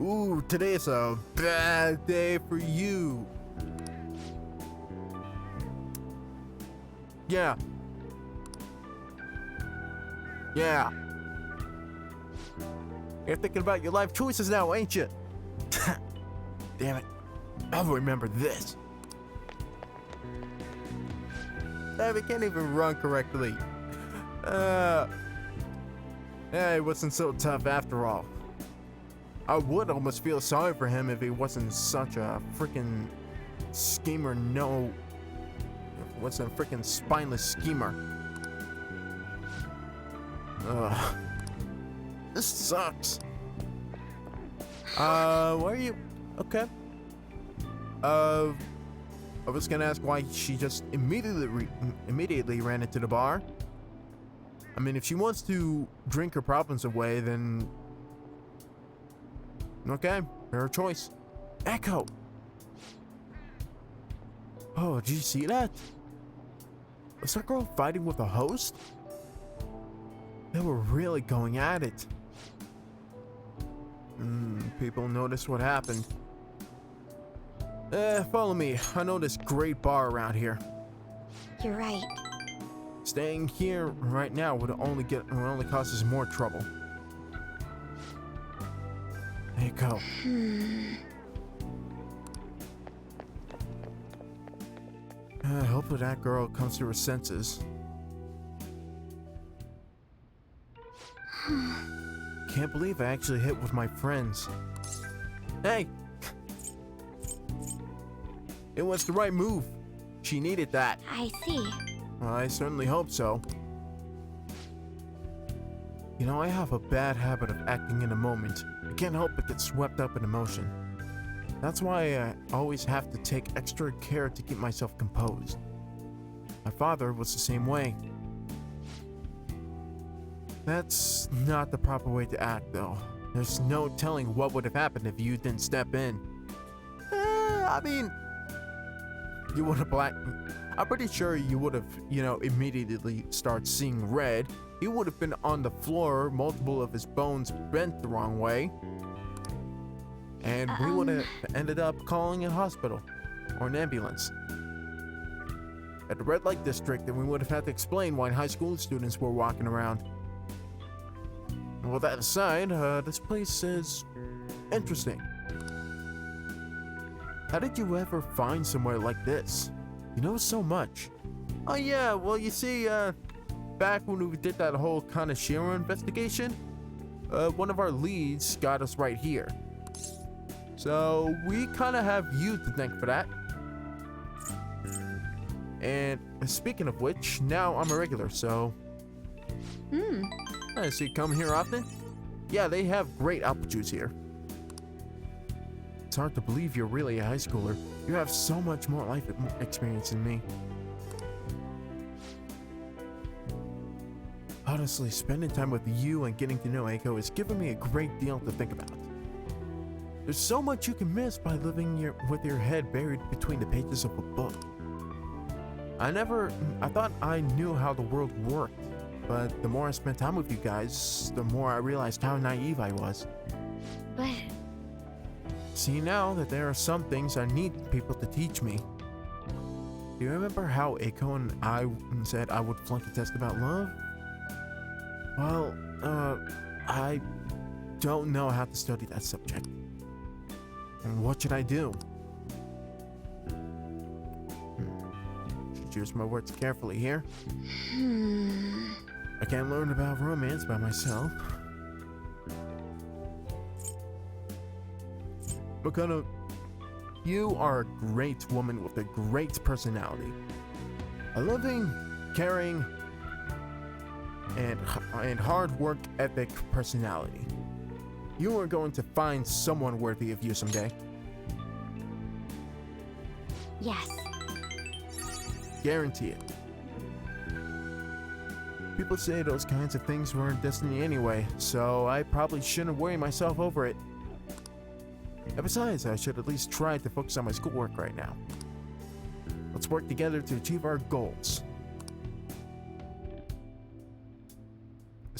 Ooh, today is a bad day for you. Yeah. Yeah. You're thinking about your life choices now, ain't you? Damn it. I'll remember this. Damn, I can't even run correctly. It wasn't so tough after all. I would almost feel sorry for him if he wasn't such a freaking schemer. No, wasn't a freaking spineless schemer. Ugh. This sucks. Why are you? Okay. I was gonna ask why she just immediately ran into the bar. I mean, if she wants to drink her problems away, then okay, her choice. Eiko. Oh, did you see that? Was that girl fighting with a host? They were really going at it. People noticed what happened. Follow me. I know this great bar around here. You're right. Staying here right now would only cause us more trouble. Eiko. Hopefully that girl comes to her senses. Can't believe I actually hit with my friends. Hey! It was the right move. She needed that. I see. I certainly hope so. You know, I have a bad habit of acting in a moment. I can't help but get swept up in emotion. That's why I always have to take extra care to keep myself composed. My father was the same way. That's not the proper way to act, though. There's no telling what would have happened if you didn't step in. I mean, you would have I'm pretty sure you would have, immediately start seeing red. He would have been on the floor, multiple of his bones bent the wrong way. And we would have ended up calling a hospital or an ambulance. At the red light district, and we would have had to explain why high school students were walking around. Well, that aside, this place is interesting. How did you ever find somewhere like this? You know so much. Oh yeah, well you see, back when we did that whole kind of Shiho investigation, one of our leads got us right here. So we kind of have you to thank for that. And speaking of which, now I'm a regular, so... So you come here often? Yeah, they have great apple juice here. It's hard to believe you're really a high schooler. You have so much more life experience than me. Honestly, spending time with you and getting to know Eiko has given me a great deal to think about. There's so much you can miss by living with your head buried between the pages of a book. I thought I knew how the world worked, but the more I spent time with you guys, the more I realized how naive I was. But... See now that there are some things I need people to teach me. Do you remember how Eiko and I said I would flunk a test about love? Well, I don't know how to study that subject. And what should I do? Should choose my words carefully here. I can't learn about romance by myself. Makoto, you are a great woman with a great personality. A loving, caring, and hard work ethic personality. You are going to find someone worthy of you someday. Yes. Guarantee it. People say those kinds of things weren't destiny anyway, so I probably shouldn't worry myself over it. And besides, I should at least try to focus on my schoolwork right now. Let's work together to achieve our goals.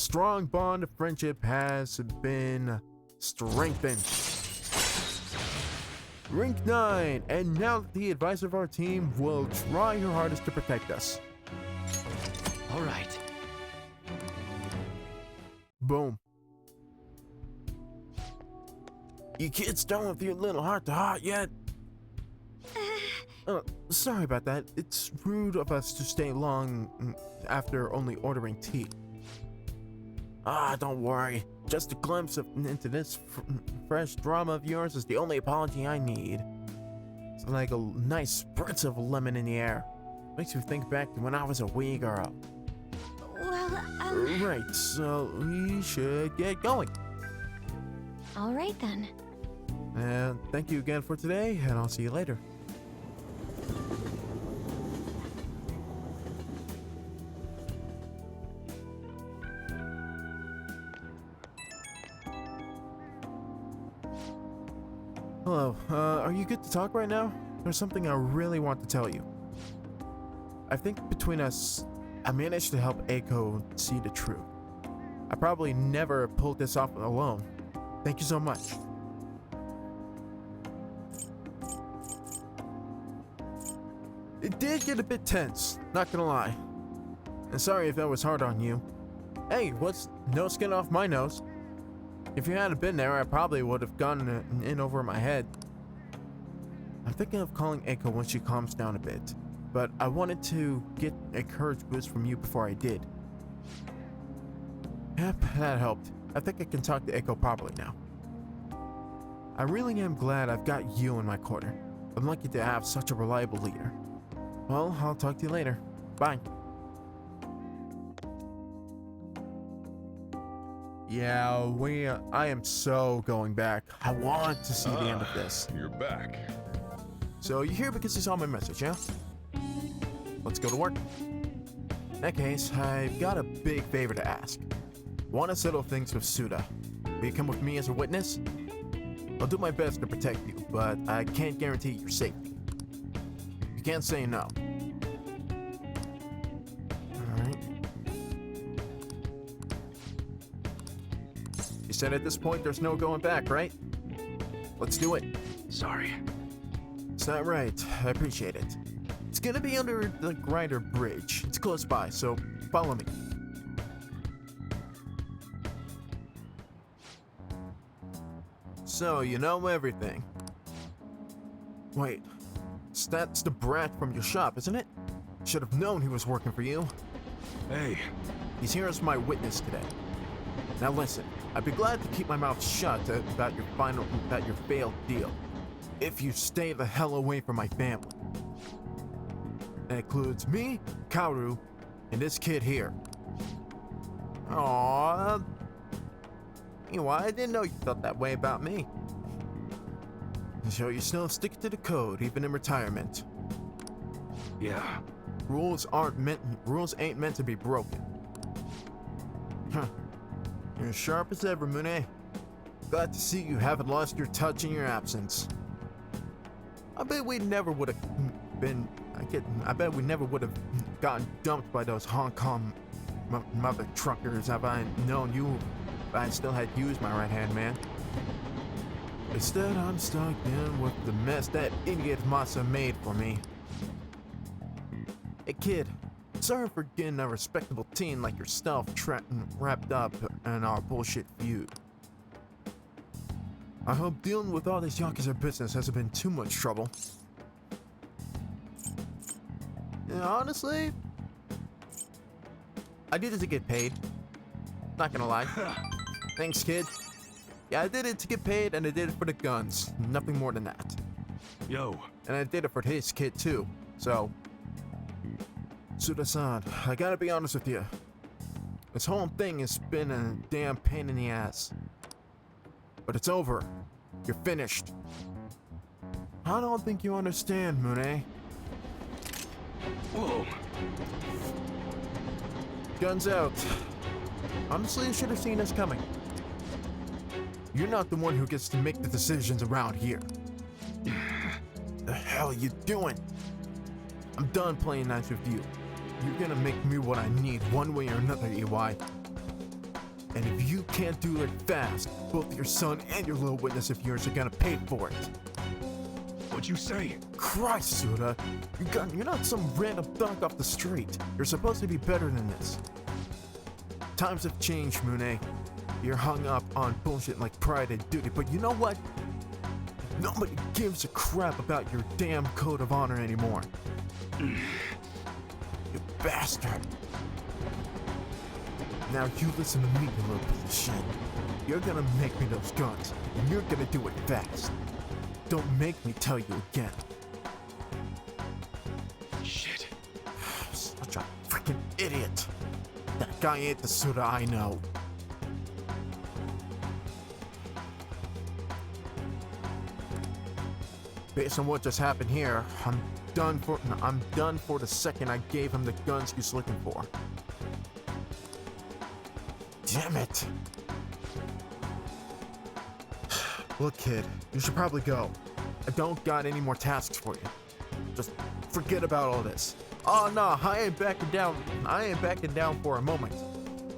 strong bond of friendship has been strengthened. Rank 9, and now that the advisor of our team will try her hardest to protect us. All right. Boom. You kids done with your little heart-to-heart yet? Sorry about that. It's rude of us to stay long after only ordering tea. Don't worry. Just a glimpse into this fresh drama of yours is the only apology I need. It's like a nice spritz of lemon in the air. Makes you think back to when I was a wee girl. Well, Right, so we should get going. all right then. And thank you again for today, and I'll see you later. Hello, are you good to talk right now? There's something I really want to tell you. I think between us, I managed to help Eiko see the truth. I probably never pulled this off alone. Thank you so much. It did get a bit tense, not gonna lie. And sorry if that was hard on you. Hey, what's no skin off my nose? If you hadn't been there, I probably would have gone in over my head. I'm thinking of calling Eiko when she calms down a bit, but I wanted to get a courage boost from you before I did. Yep, that helped. I think I can talk to Eiko properly now. I really am glad I've got you in my corner. I'm lucky to have such a reliable leader. Well, I'll talk to you later. Bye. Yeah, I am so going back. I want to see the end of this. You're back. So you're here because you saw my message, yeah? Let's go to work. In that case, I've got a big favor to ask. Want to settle things with Tsuda. Will you come with me as a witness? I'll do my best to protect you, but I can't guarantee your safety. You can't say no. Alright. You said at this point there's no going back, right? Let's do it. Sorry. It's not right. I appreciate it. It's gonna be under the Grinder Bridge. It's close by, so follow me. So, you know everything. Wait, that's the brat from your shop, isn't it? Should have known he was working for you. Hey, He's here as my witness today. Now listen, I'd be glad to keep my mouth shut about your failed deal. If you stay the hell away from my family. That includes me, Kaoru, and this kid here. Aww. Iwai, I didn't know you felt that way about me. So you still stick to the code, even in retirement. yeah. Rules ain't meant to be broken. Huh. You're as sharp as ever, Mune. Glad to see you haven't lost your touch in your absence. I bet we never would have been. I bet we never would have gotten dumped by those Hong Kong mother truckers. Have I known you? If I still had used my right hand man. Instead, I'm stuck in with the mess that idiot Masa made for me. Hey kid, sorry for getting a respectable teen like yourself wrapped up in our bullshit feud. I hope dealing with all this Yakuza business hasn't been too much trouble. Yeah, honestly, I did it to get paid. Not gonna lie. Thanks, kid. Yeah, I did it to get paid, and I did it for the guns. Nothing more than that. Yo. And I did it for his kid, too. So, Tsuda-san, I gotta be honest with you. This whole thing has been a damn pain in the ass. But it's over. You're finished. I don't think you understand, Mune. Whoa. Guns out. Honestly, you should have seen us coming. You're not the one who gets to make the decisions around here. The hell are you doing? I'm done playing nice with you. You're gonna make me what I need one way or another, Iwai. And if you can't do it fast, both your son and your little witness of yours are gonna pay for it. What'd you say? Christ, Tsuda, you're not some random thug off the street. You're supposed to be better than this. Times have changed, Mune. You're hung up on bullshit like pride and duty, but you know what? Nobody gives a crap about your damn code of honor anymore. You bastard. Now you listen to me, you little piece of shit. You're gonna make me those guns, and you're gonna do it fast. Don't make me tell you again. Shit. Such a freaking idiot. That guy ain't the Tsuda I know. Based on what just happened here, I'm done for the second I gave him the guns he's looking for. Damn it. Look, kid, you should probably go. I don't got any more tasks for you. Just forget about all this. Oh no, I ain't backing down. I ain't backing down for a moment.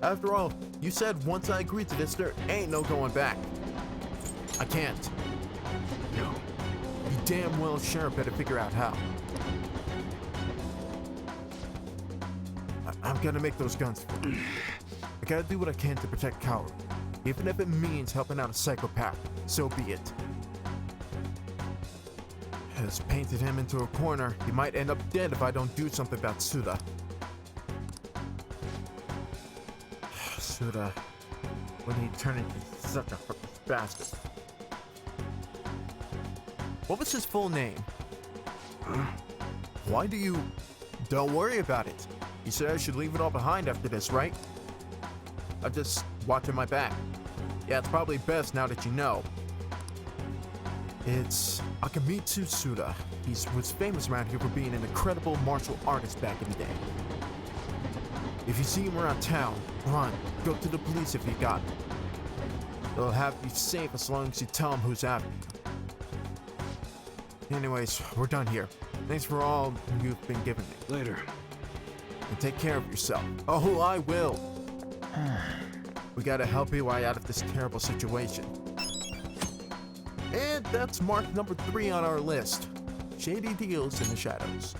After all, you said once I agree to this, there ain't no going back. I can't. No. You damn well sure better figure out how. I'm gonna make those guns for you. I gotta do what I can to protect Kaoru. Even if it means helping out a psychopath, so be it. Has painted him into a corner. He might end up dead if I don't do something about Tsuda. Tsuda, when he turned into such a bastard. What was his full name? Why do you... Don't worry about it. You said I should leave it all behind after this, right? I'm just watching my back. Yeah, it's probably best now that you know. It's Akamitsu Tsuda. He was famous around here for being an incredible martial artist back in the day. If you see him around town, run. Go to the police if you got him. They'll have you safe as long as you tell them who's after you. Anyways, we're done here. Thanks for all you've been giving me. Later. And take care of yourself. Oh, I will. We gotta help Iwai out of this terrible situation. And that's mark number 3 on our list. Shady deals in the shadows.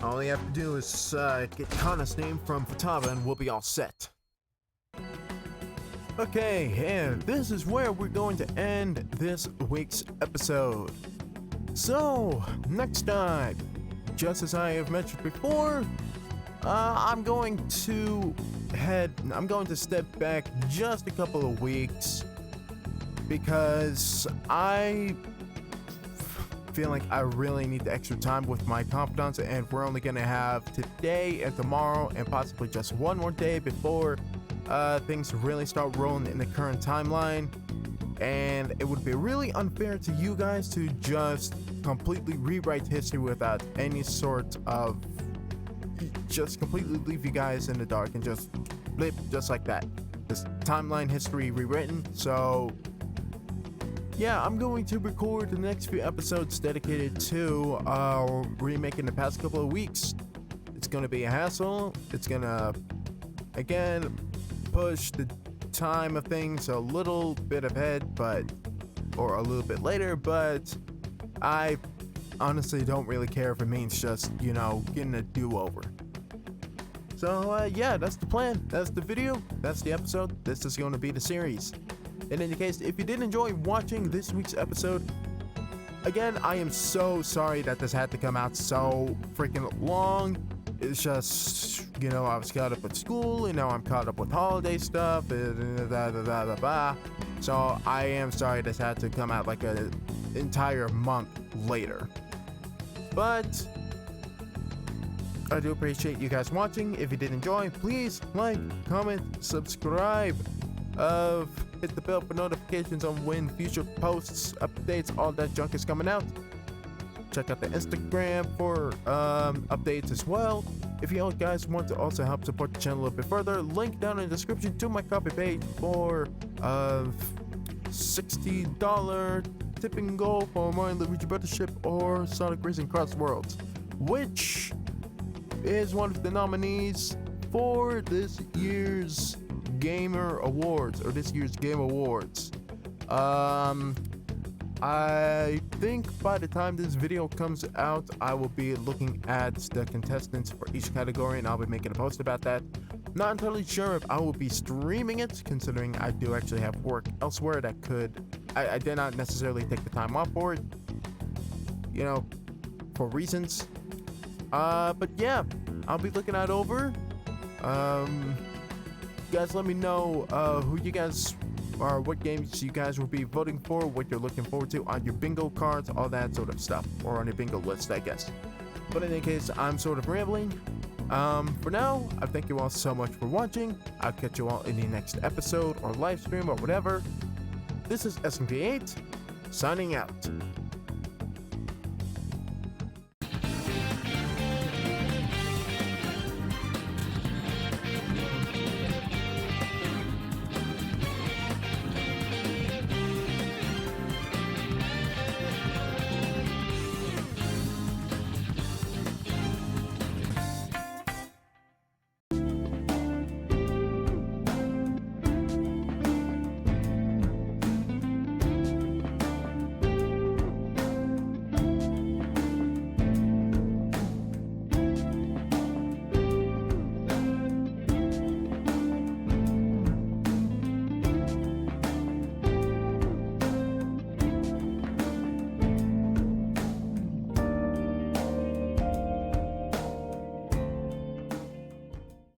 All you have to do is get Kana's name from Futaba and we'll be all set. Okay, and this is where we're going to end this week's episode. So, next time, just as I have mentioned before, I'm going to step back just a couple of weeks because I feel like I really need the extra time with my confidants, and we're only gonna have today and tomorrow and possibly just one more day before things really start rolling in the current timeline. And it would be really unfair to you guys to just completely rewrite history without any sort of, just completely leave you guys in the dark and just blip just like that. This timeline history rewritten. So yeah, I'm going to record the next few episodes dedicated to remaking the past couple of weeks. It's gonna be a hassle. It's gonna again push the time of things a little bit ahead, or a little bit later, but I honestly don't really care if it means just, you know, getting a do-over. So yeah, that's the plan. That's the video. That's the episode. This is going to be the series. In any case, if you did enjoy watching this week's episode, again, I am so sorry that this had to come out so freaking long. It's just, you know, I was caught up with school, and now I'm caught up with holiday stuff, so I am sorry this had to come out like an entire month later. But I do appreciate you guys watching. If you did enjoy, please like, comment, subscribe, hit the bell for notifications on when future posts, updates, all that junk is coming out. Check out the Instagram for updates as well. If you guys want to also help support the channel a little bit further, link down in the description to my Coffee page for $60 tipping goal for Mario and Luigi Brothership or Sonic Racing Cross Worlds, which is one of the nominees for this year's Gamer Awards, or this year's Game Awards. I think by the time this video comes out, I will be looking at the contestants for each category, and I'll be making a post about that. Not entirely sure if I will be streaming it, considering I do actually have work elsewhere that I did not necessarily take the time off for it, you know, for reasons. But yeah, I'll be looking that over. You guys let me know who you guys are, what games you guys will be voting for, what you're looking forward to on your bingo cards, all that sort of stuff, or on your bingo list, I guess. But in any case, I'm sort of rambling. For now, I thank you all so much for watching. I'll catch you all in the next episode or live stream or whatever. This is SMP8, signing out.